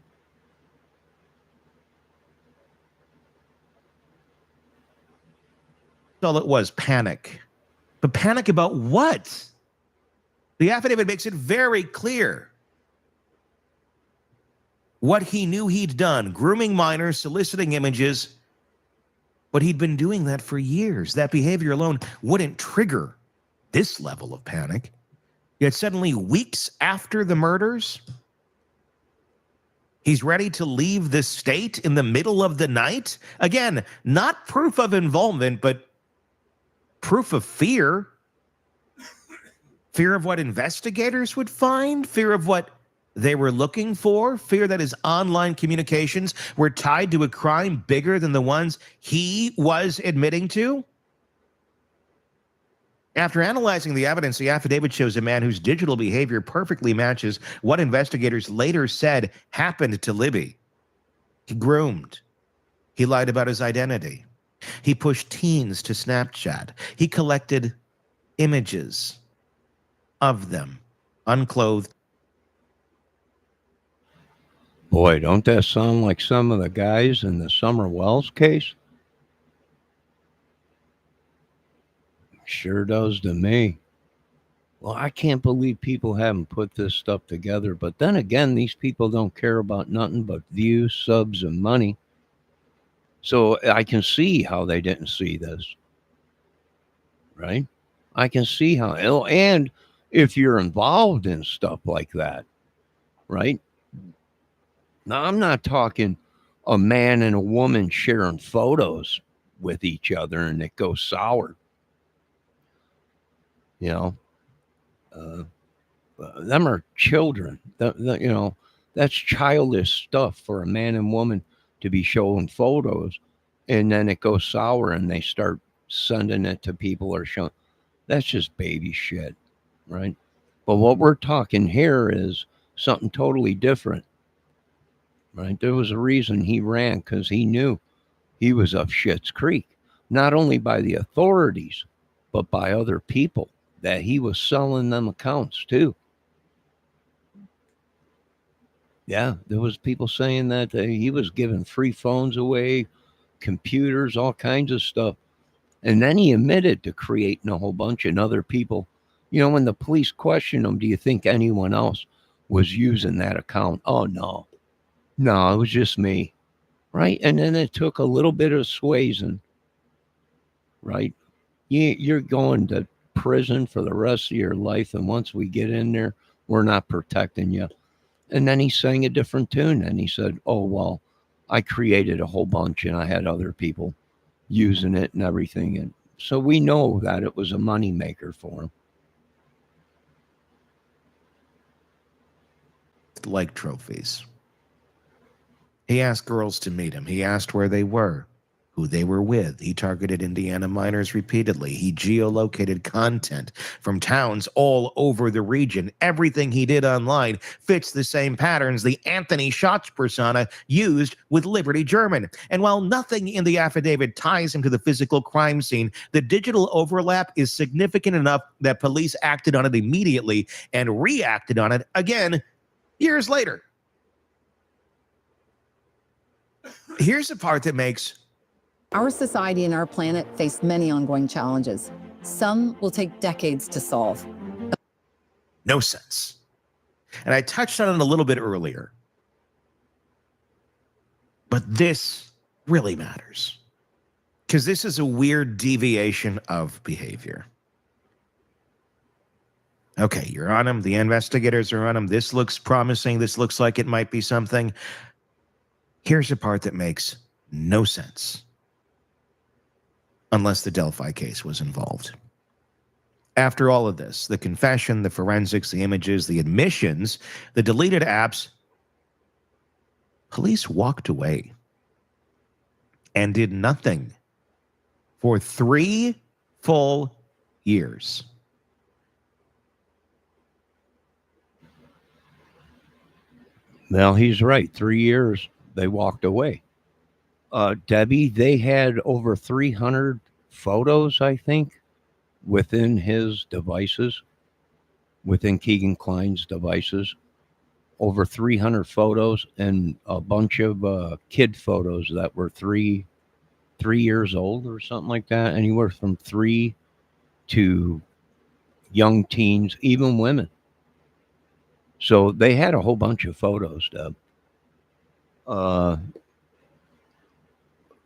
All it was, panic. But panic about what? The affidavit makes it very clear. what he knew he'd done, grooming minors, soliciting images, but he'd been doing that for years. That behavior alone wouldn't trigger this level of panic. Yet suddenly, weeks after the murders, he's ready to leave the state in the middle of the night? Again, not proof of involvement, but proof of fear. Fear of what investigators would find, fear of what they were looking for, fear that his online communications were tied to a crime bigger than the ones he was admitting to. After analyzing the evidence, the affidavit shows a man whose digital behavior perfectly matches what investigators later said happened to Libby. He groomed. He lied about his identity. He pushed teens to Snapchat. He collected images of them, unclothed. Boy, don't that sound like some of the guys in the Summer Wells case? Sure does to me. Well, I can't believe people haven't put this stuff together. But then again, these people don't care about nothing but views, subs, and money. So I can see how they didn't see this. Right? I can see how. And if you're involved in stuff like that, right? Now, I'm not talking a man and a woman sharing photos with each other and it goes sour. You know, them are children. You know, that's childish stuff for a man and woman to be showing photos, and then it goes sour and they start sending it to people or showing. That's just baby shit, right? But what we're talking here is something totally different, right? There was a reason he ran, because he knew he was up shit's creek, not only by the authorities, but by other people, that he was selling them accounts too. Yeah, there was people saying that he was giving free phones away, computers, all kinds of stuff. And then he admitted to creating a whole bunch, and other people, you know, when the police questioned him, do you think anyone else was using that account? Oh, no, it was just me. Right. And then it took a little bit of swaying. Right. You're going to prison for the rest of your life. And once we get in there, we're not protecting you. And then he sang a different tune and he said, oh, well, I created a whole bunch and I had other people using it and everything. And so we know that it was a moneymaker for him. Like trophies. He asked girls to meet him. He asked where they were, who they were with. He targeted Indiana minors repeatedly. He geolocated content from towns all over the region. Everything he did online fits the same patterns the Anthony Schatz persona used with Liberty German. And while nothing in the affidavit ties him to the physical crime scene, the digital overlap is significant enough that police acted on it immediately and reacted on it again years later. Here's the part that makes our society and our planet face many ongoing challenges. Some will take decades to solve. no sense. And I touched on it a little bit earlier. But this really matters, because this is a weird deviation of behavior. Okay, you're on them. The investigators are on them. This looks promising. This looks like it might be something. Here's the part that makes no sense, unless the Delphi case was involved. After all of this, the confession, the forensics, the images, the admissions, the deleted apps, police walked away and did nothing for 3 full years. Well, he's right. 3 years, they walked away. Debbie, they had over 300 photos, I think, within his devices, within Keegan Klein's devices. Over 300 photos and a bunch of kid photos that were three years old or something like that. Anywhere from 3 to young teens, even women. So they had a whole bunch of photos, Deb.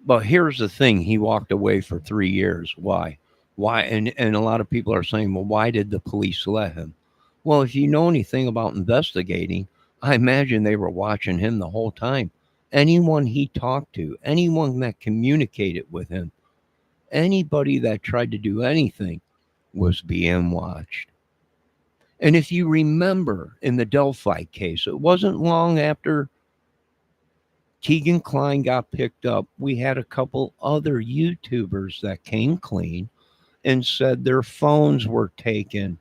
But here's the thing: he walked away for 3 years. Why? Why? And a lot of people are saying, well, why did the police let him? Well, if you know anything about investigating, I imagine they were watching him the whole time. Anyone he talked to, anyone that communicated with him, anybody that tried to do anything was being watched. And if you remember in the Delphi case, it wasn't long after Keegan Kline got picked up, we had a couple other YouTubers that came clean and said their phones were taken.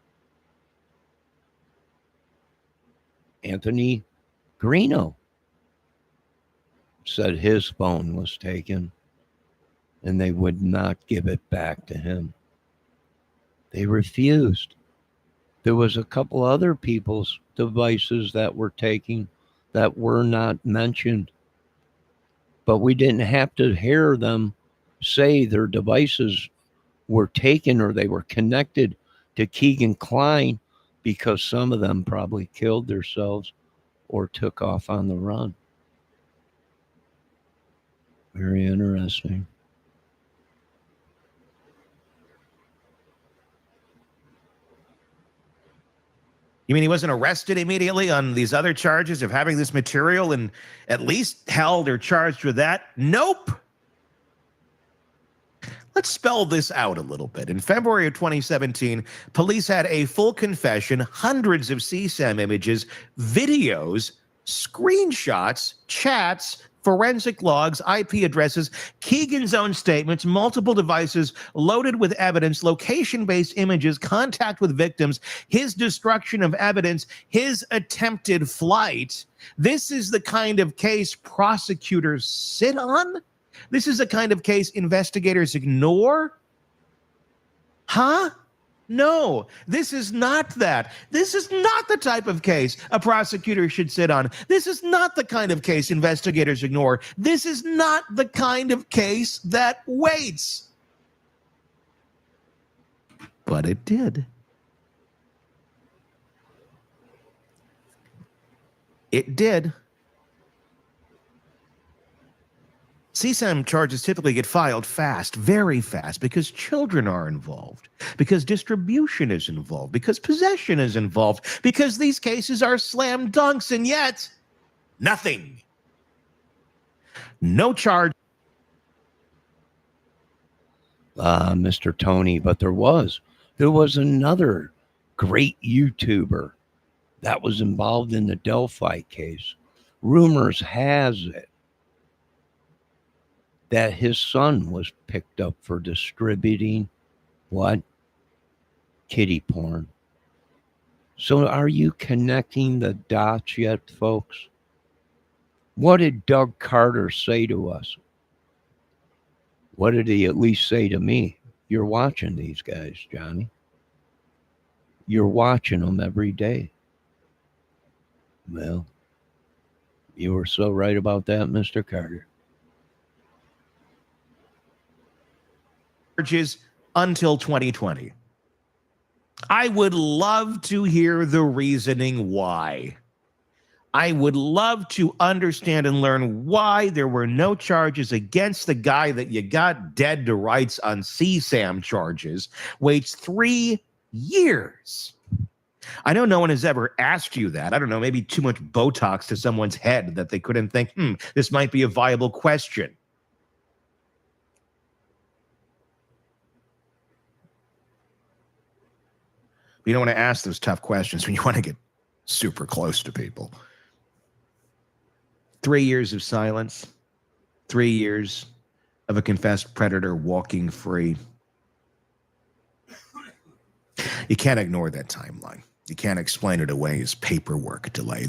Anthony Greeno said his phone was taken and they would not give it back to him. They refused. There was a couple other people's devices that were taken that were not mentioned. But we didn't have to hear them say their devices were taken or they were connected to Keegan Kline, because some of them probably killed themselves or took off on the run. Very interesting. You mean he wasn't arrested immediately on these other charges of having this material and at least held or charged with that? Nope. Let's spell this out a little bit. In February of 2017, police had a full confession, hundreds of CSAM images, videos, screenshots, chats, forensic logs, IP addresses, Keegan's own statements, multiple devices loaded with evidence, location-based images, contact with victims, his destruction of evidence, his attempted flight. This is the kind of case prosecutors sit on? This is the kind of case investigators ignore? Huh? No, this is not that. This is not the type of case a prosecutor should sit on. This is not the kind of case investigators ignore. This is not the kind of case that waits. But it did. It did. CSAM charges typically get filed fast, very fast, because children are involved, because distribution is involved, because possession is involved, because these cases are slam dunks, and yet nothing. No charge. Mr. Tony, but there was another great YouTuber that was involved in the Delphi case. Rumors has it that his son was picked up for distributing what? Kiddie porn. So are you connecting the dots yet, folks? What did Doug Carter say to us? What did he at least say to me? You're watching these guys, Johnny. You're watching them every day. Well, you were so right about that, Mr. Carter. Charges until 2020. I would love to hear the reasoning why. I would love to understand and learn why there were no charges against the guy that you got dead to rights on CSAM charges. Waits 3 years. I know no one has ever asked you that. I don't know, maybe too much Botox to someone's head that they couldn't think, this might be a viable question. You don't want to ask those tough questions when you want to get super close to people. 3 years of silence. 3 years of a confessed predator walking free. You can't ignore that timeline. You can't explain it away as paperwork delay.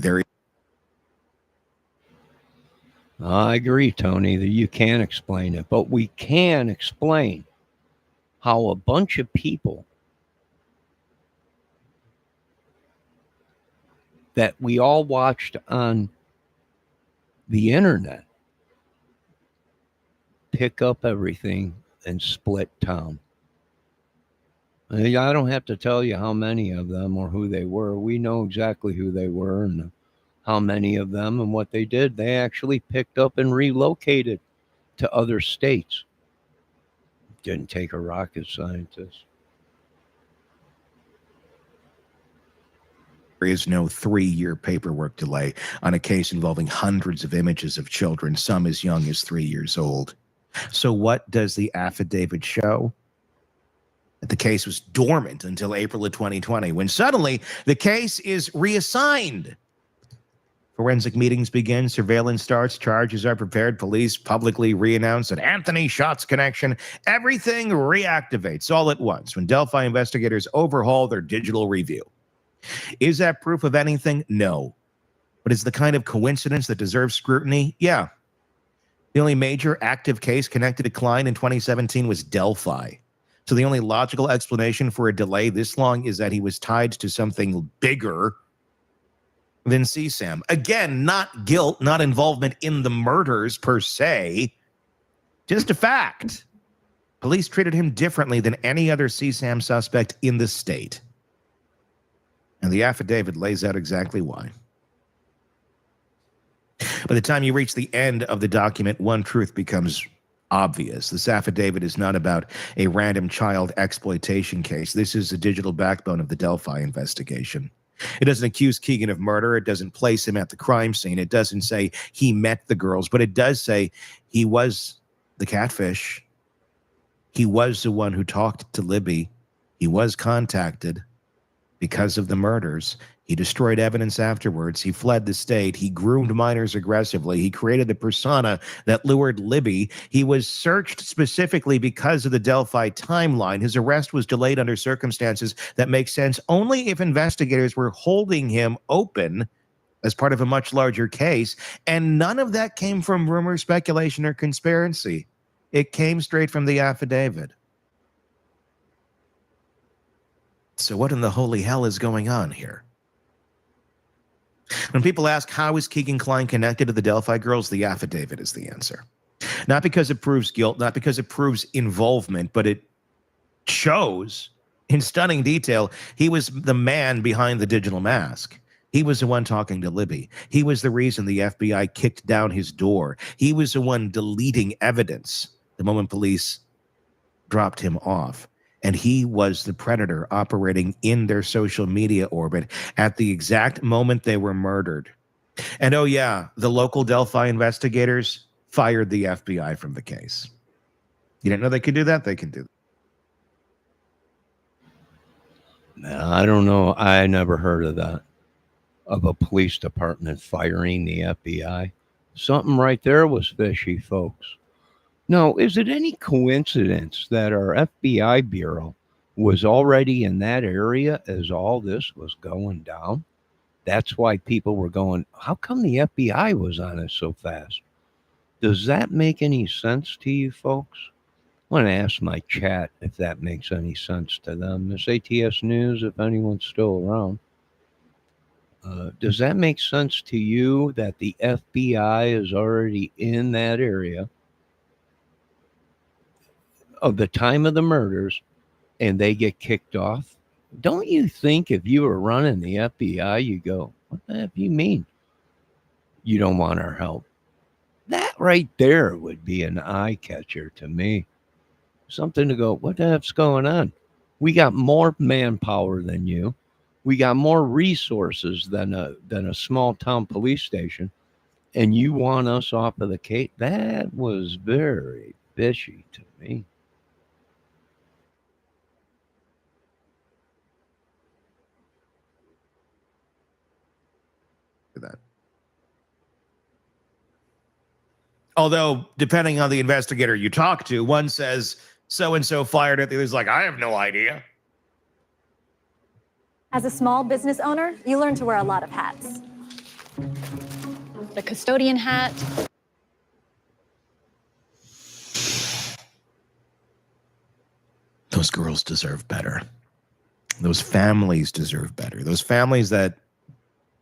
I agree, Tony, that you can't explain it, but we can explain how a bunch of people that we all watched on the internet pick up everything and split town. I don't have to tell you how many of them or who they were. We know exactly who they were, and how many of them and what they did. They actually picked up and relocated to other states. Didn't take a rocket scientist. There is no 3-year paperwork delay on a case involving hundreds of images of children, some as young as 3 years old. So what does the affidavit show? That the case was dormant until April of 2020, when suddenly the case is reassigned. Forensic meetings begin, surveillance starts, charges are prepared, police publicly re-announce an Anthony Shots connection. Everything reactivates all at once when Delphi investigators overhaul their digital review. Is that proof of anything? No. But is the kind of coincidence that deserves scrutiny? Yeah. The only major active case connected to Klein in 2017 was Delphi. So the only logical explanation for a delay this long is that he was tied to something bigger than CSAM. Again, not guilt, not involvement in the murders per se, just a fact. Police treated him differently than any other CSAM suspect in the state. And the affidavit lays out exactly why. By the time you reach the end of the document, one truth becomes obvious. This affidavit is not about a random child exploitation case. This is the digital backbone of the Delphi investigation. It doesn't accuse Keegan of murder. It doesn't place him at the crime scene. It doesn't say he met the girls, but it does say he was the catfish. He was the one who talked to Libby. He was contacted because of the murders. He destroyed evidence afterwards. He fled the state. He groomed minors aggressively. He created the persona that lured Libby. He was searched specifically because of the Delphi timeline. His arrest was delayed under circumstances that make sense only if investigators were holding him open as part of a much larger case. And none of that came from rumor, speculation, or conspiracy. It came straight from the affidavit. So what in the holy hell is going on here? When people ask, how is Keegan Klein connected to the Delphi girls, the affidavit is the answer. Not because it proves guilt, not because it proves involvement, but it shows in stunning detail he was the man behind the digital mask. He was the one talking to Libby. He was the reason the FBI kicked down his door. He was the one deleting evidence the moment police dropped him off. And he was the predator operating in their social media orbit at the exact moment they were murdered. And oh yeah, the local Delphi investigators fired the FBI from the case. You didn't know they could do that? They can do that. No, I don't know. I never heard of that, of a police department firing the FBI. Something right there was fishy, folks. Now, is it any coincidence that our FBI bureau was already in that area as all this was going down? That's why people were going, how come the FBI was on us so fast? Does that make any sense to you folks? I want to ask my chat if that makes any sense to them. This ATS News, if anyone's still around. Does that make sense to you that the FBI is already in that area of the time of the murders and they get kicked off? Don't you think if you were running the FBI, you go, what the heck do you mean you don't want our help? That right there would be an eye catcher to me. Something to go, what the heck's going on? We got more manpower than you. We got more resources than a small town police station. And you want us off of the case? That was very fishy to me. That. Although, depending on the investigator you talk to, one says so-and-so fired it. The other's like, I have no idea. As a small business owner, you learn to wear a lot of hats. The custodian hat. Those girls deserve better. Those families deserve better. Those families that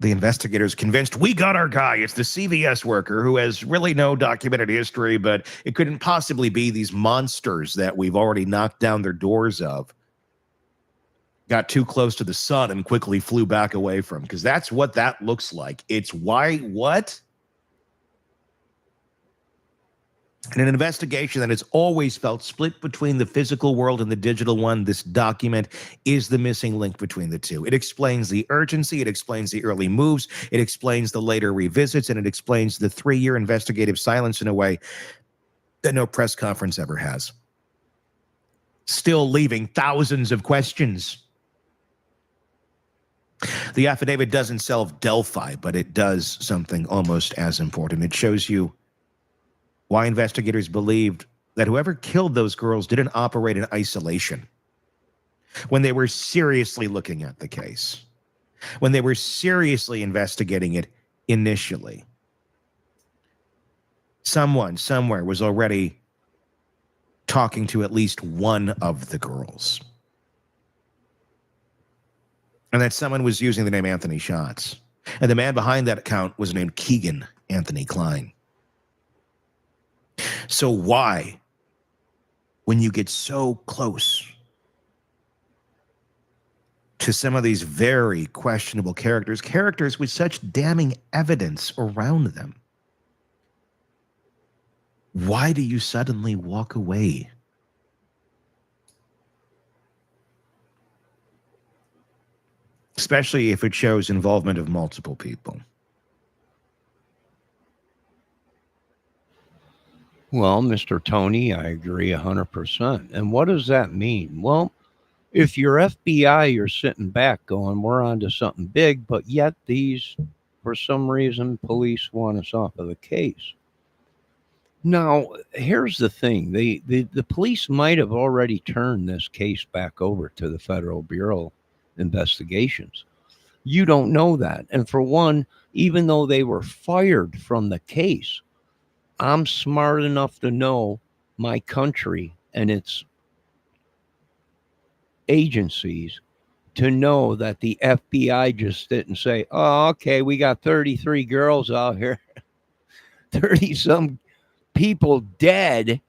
the investigators convinced, we got our guy. It's the CVS worker who has really no documented history, but it couldn't possibly be these monsters that we've already knocked down their doors of. got too close to the sun and quickly flew back away from, because that's what that looks like. It's why, what? In an investigation that has always felt split between the physical world and the digital one, this document is the missing link between the two. It explains the urgency, it explains the early moves, it explains the later revisits, and it explains the 3-year investigative silence in a way that no press conference ever has. Still leaving thousands of questions. The affidavit doesn't solve Delphi, but it does something almost as important. It shows you why investigators believed that whoever killed those girls didn't operate in isolation. When they were seriously looking at the case, when they were seriously investigating it initially, someone somewhere was already talking to at least one of the girls. And that someone was using the name Anthony Schatz. And the man behind that account was named Keegan Anthony Klein. So why, when you get so close to some of these very questionable characters with such damning evidence around them, why do you suddenly walk away? Especially if it shows involvement of multiple people. Well, Mr. Tony, I agree 100%. And what does that mean? Well, if you're FBI, you're sitting back going, we're on to something big, but yet these, for some reason, police want us off of the case. Now, here's the thing. The police might have already turned this case back over to the Federal Bureau of Investigations. You don't know that. And for one, even though they were fired from the case, I'm smart enough to know my country and its agencies to know that the FBI just didn't say, oh, okay, we got 33 girls out here, 30 some people dead,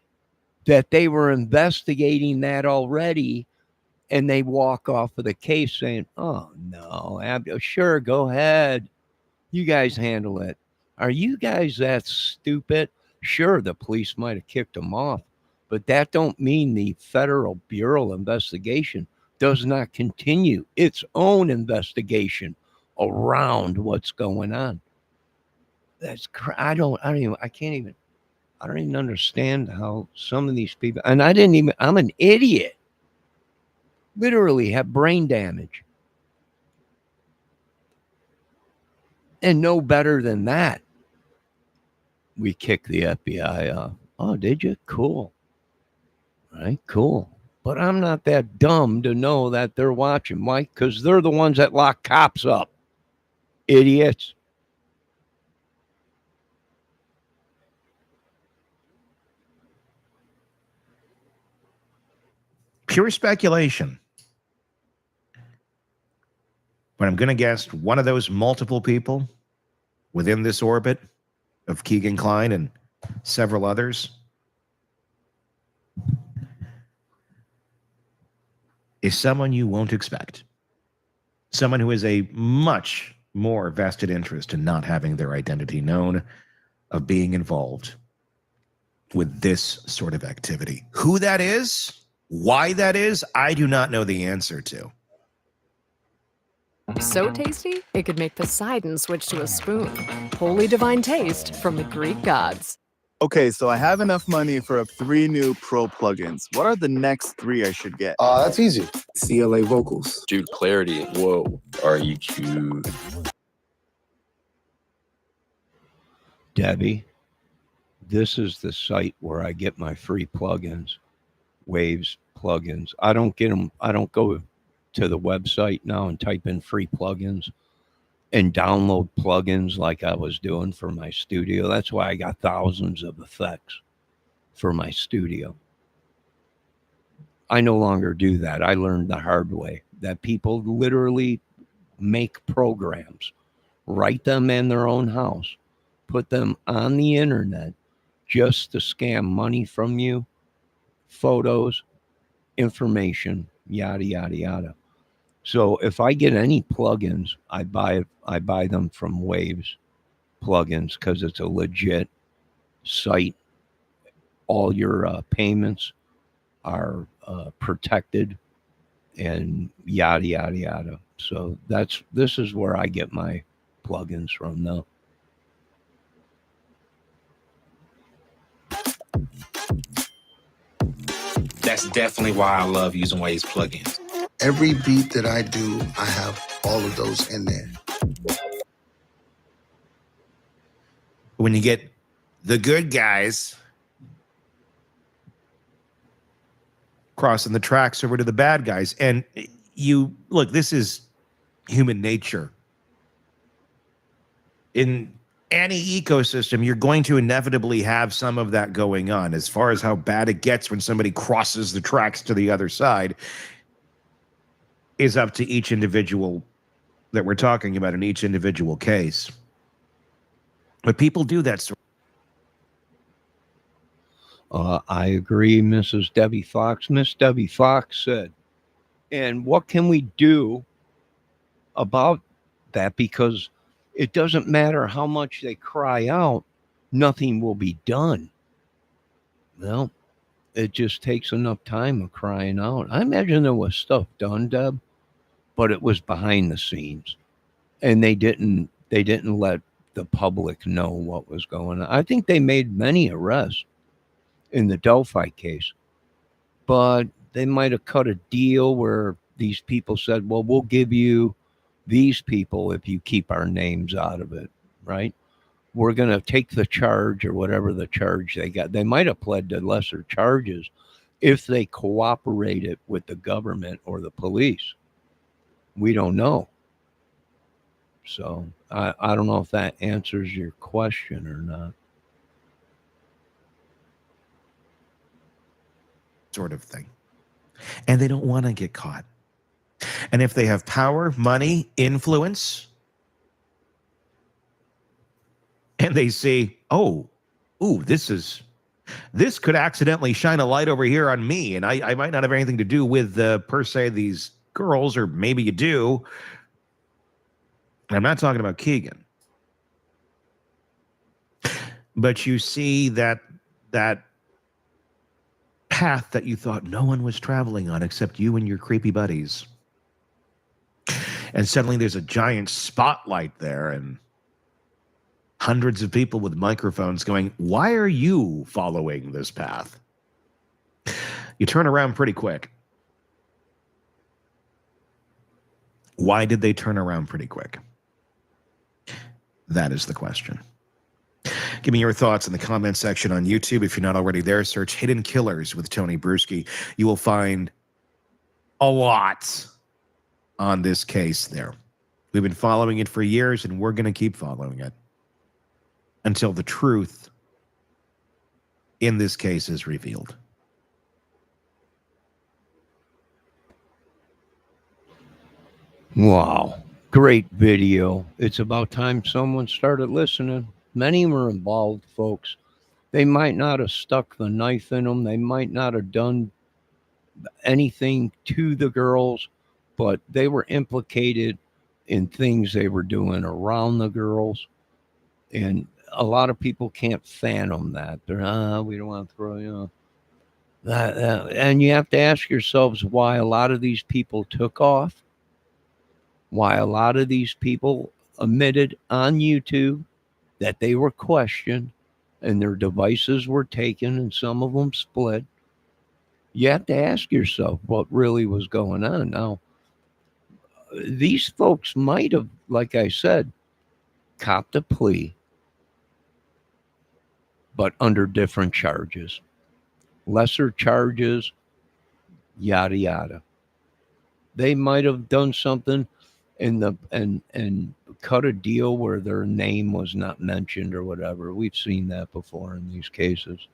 that they were investigating that already, and they walk off of the case saying, oh no, sure, go ahead, you guys handle it. Are you guys that stupid? Sure, the police might have kicked them off, but that don't mean the Federal Bureau of Investigation does not continue its own investigation around what's going on. That's I don't even understand how some of these people, and I'm an idiot, literally have brain damage and know better than that. We kicked the FBI off. Oh, did you? Cool. Right? Cool. But I'm not that dumb to know that they're watching. Why? Because they're the ones that lock cops up. Idiots. Pure speculation. But I'm going to guess one of those multiple people within this orbit of Keegan Klein and several others is someone you won't expect. Someone who has a much more vested interest in not having their identity known, of being involved with this sort of activity. Who that is, why that is, I do not know the answer to. So tasty, it could make Poseidon switch to a spoon. Wholly divine taste from the Greek gods. Okay, so I have enough money for 3 new pro plugins. What are the next 3 I should get? That's easy. CLA vocals. Dude, clarity. Whoa. Are you cute? Debbie, this is the site where I get my free plugins, Waves plugins. I don't get them. I don't go to the website now and type in free plugins and download plugins like I was doing for my studio. That's why I got thousands of effects for my studio. I no longer do that. I learned the hard way that people literally make programs, write them in their own house, put them on the internet just to scam money from you, photos, information, yada, yada, yada. So if I get any plugins, I buy them from Waves plugins because it's a legit site. All your payments are protected and yada yada yada. So this is where I get my plugins from now. That's definitely why I love using Waves plugins. Every beat that I do, I have all of those in there. When you get the good guys crossing the tracks over to the bad guys, and you look, this is human nature. In any ecosystem, you're going to inevitably have some of that going on. As far as how bad it gets when somebody crosses the tracks to the other side is up to each individual that we're talking about in each individual case. But people do that sort. I agree, Mrs. Debbie Fox. Miss Debbie Fox said, and what can we do about that? Because it doesn't matter how much they cry out, nothing will be done. Well, it just takes enough time of crying out. I imagine there was stuff done, Deb, but it was behind the scenes. And they didn't let the public know what was going on. I think they made many arrests in the Delphi case, but they might have cut a deal where these people said, well, we'll give you these people if you keep our names out of it, right? We're going to take the charge or whatever the charge they got. They might have pled to lesser charges if they cooperated with the government or the police. We don't know. So I don't know if that answers your question or not. Sort of thing. And they don't want to get caught. And if they have power, money, influence, and they see, this could accidentally shine a light over here on me, and I might not have anything to do with per se these girls, or maybe you do. I'm not talking about Keegan. But you see that path that you thought no one was traveling on except you and your creepy buddies. And suddenly there's a giant spotlight there and hundreds of people with microphones going, why are you following this path? You turn around pretty quick. Why did they turn around pretty quick? That is the question. Give me your thoughts in the comment section on YouTube. If you're not already there, search Hidden Killers with Tony Bruschi. You will find a lot on this case there. We've been following it for years, and we're going to keep following it until the truth in this case is revealed. Wow. Great video. It's about time someone started listening. Many were involved, folks. They might not have stuck the knife in them. They might not have done anything to the girls, but they were implicated in things they were doing around the girls. And a lot of people can't fathom that. They're, we don't want to throw, that. And you have to ask yourselves why a lot of these people took off, why a lot of these people admitted on YouTube that they were questioned and their devices were taken and some of them split. You have to ask yourself what really was going on. Now, these folks might have, like I said, copped a plea, but under different charges, lesser charges, yada, yada. They might have done something and cut a deal where their name was not mentioned or whatever. We've seen that before in these cases.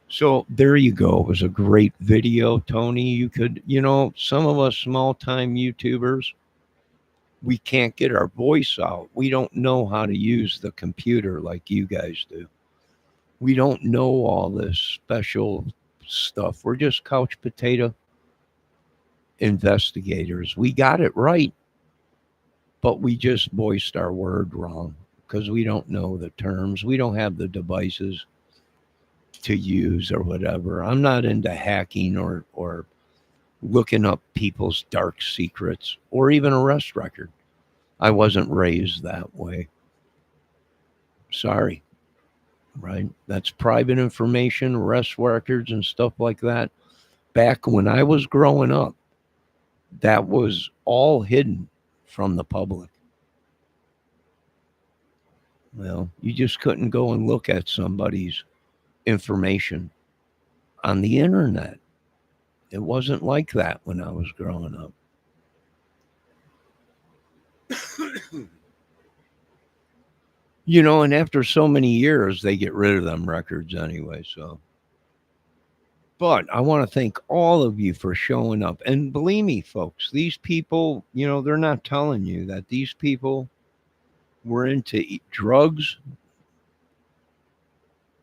So there you go. It was a great video, Tony. You could, some of us small-time YouTubers, we can't get our voice out. We don't know how to use the computer like you guys do. We don't know all this special stuff. We're just couch potato. investigators. We got it right, but we just voiced our word wrong because we don't know the terms. We don't have the devices to use or whatever. I'm not into hacking or looking up people's dark secrets or even arrest record. I wasn't raised that way. Sorry, right? That's private information, arrest records and stuff like that. Back when I was growing up, that was all hidden from the public. Well, you just couldn't go and look at somebody's information on the internet. It wasn't like that when I was growing up. You know, and after so many years, they get rid of them records anyway, so. But I want to thank all of you for showing up. And believe me, folks, these people, you know, they're not telling you that these people were into drugs,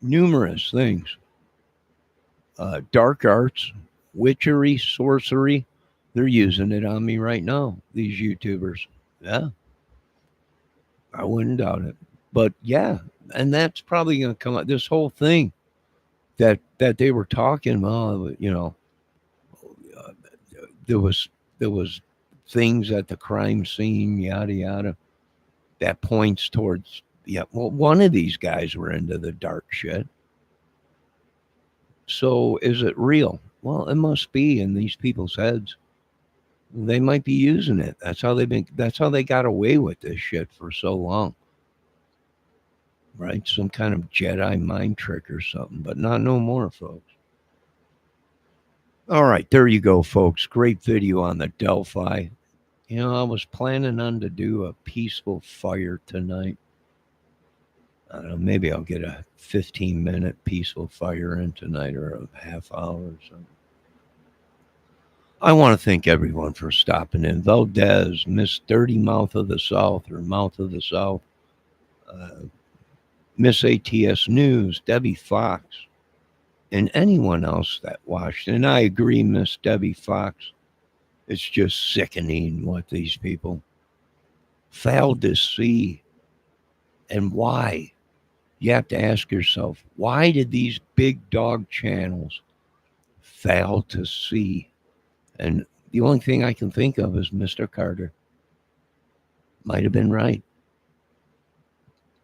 numerous things, dark arts, witchery, sorcery. They're using it on me right now, these YouTubers. Yeah. I wouldn't doubt it. But yeah, and that's probably going to come out. This whole thing that they were talking about, you know, there was things at the crime scene, yada yada, that points towards, yeah, well, one of these guys were into the dark shit. So is it real? Well, it must be in these people's heads. They might be using it. That's how they got away with this shit for so long. Right? Some kind of Jedi mind trick or something, but not no more, folks. All right, there you go, folks. Great video on the Delphi. You know, I was planning on to do a peaceful fire tonight. I don't know, maybe I'll get a 15-minute peaceful fire in tonight or a half hour or something. I want to thank everyone for stopping in. Valdez, Miss Dirty Mouth of the South or Mouth of the South, Miss ATS News, Debbie Fox, and anyone else that watched. And I agree, Miss Debbie Fox. It's just sickening what these people failed to see. And why? You have to ask yourself, why did these big dog channels fail to see? And the only thing I can think of is Mr. Carter. Might have been right.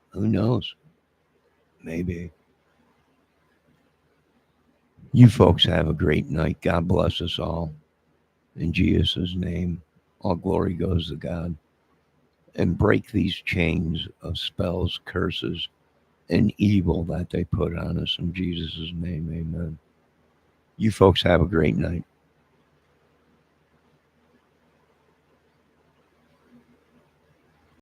Who knows? Maybe. You folks have a great night. God bless us all. In Jesus' name, all glory goes to God. And break these chains of spells, curses, and evil that they put on us. In Jesus' name, amen. You folks have a great night.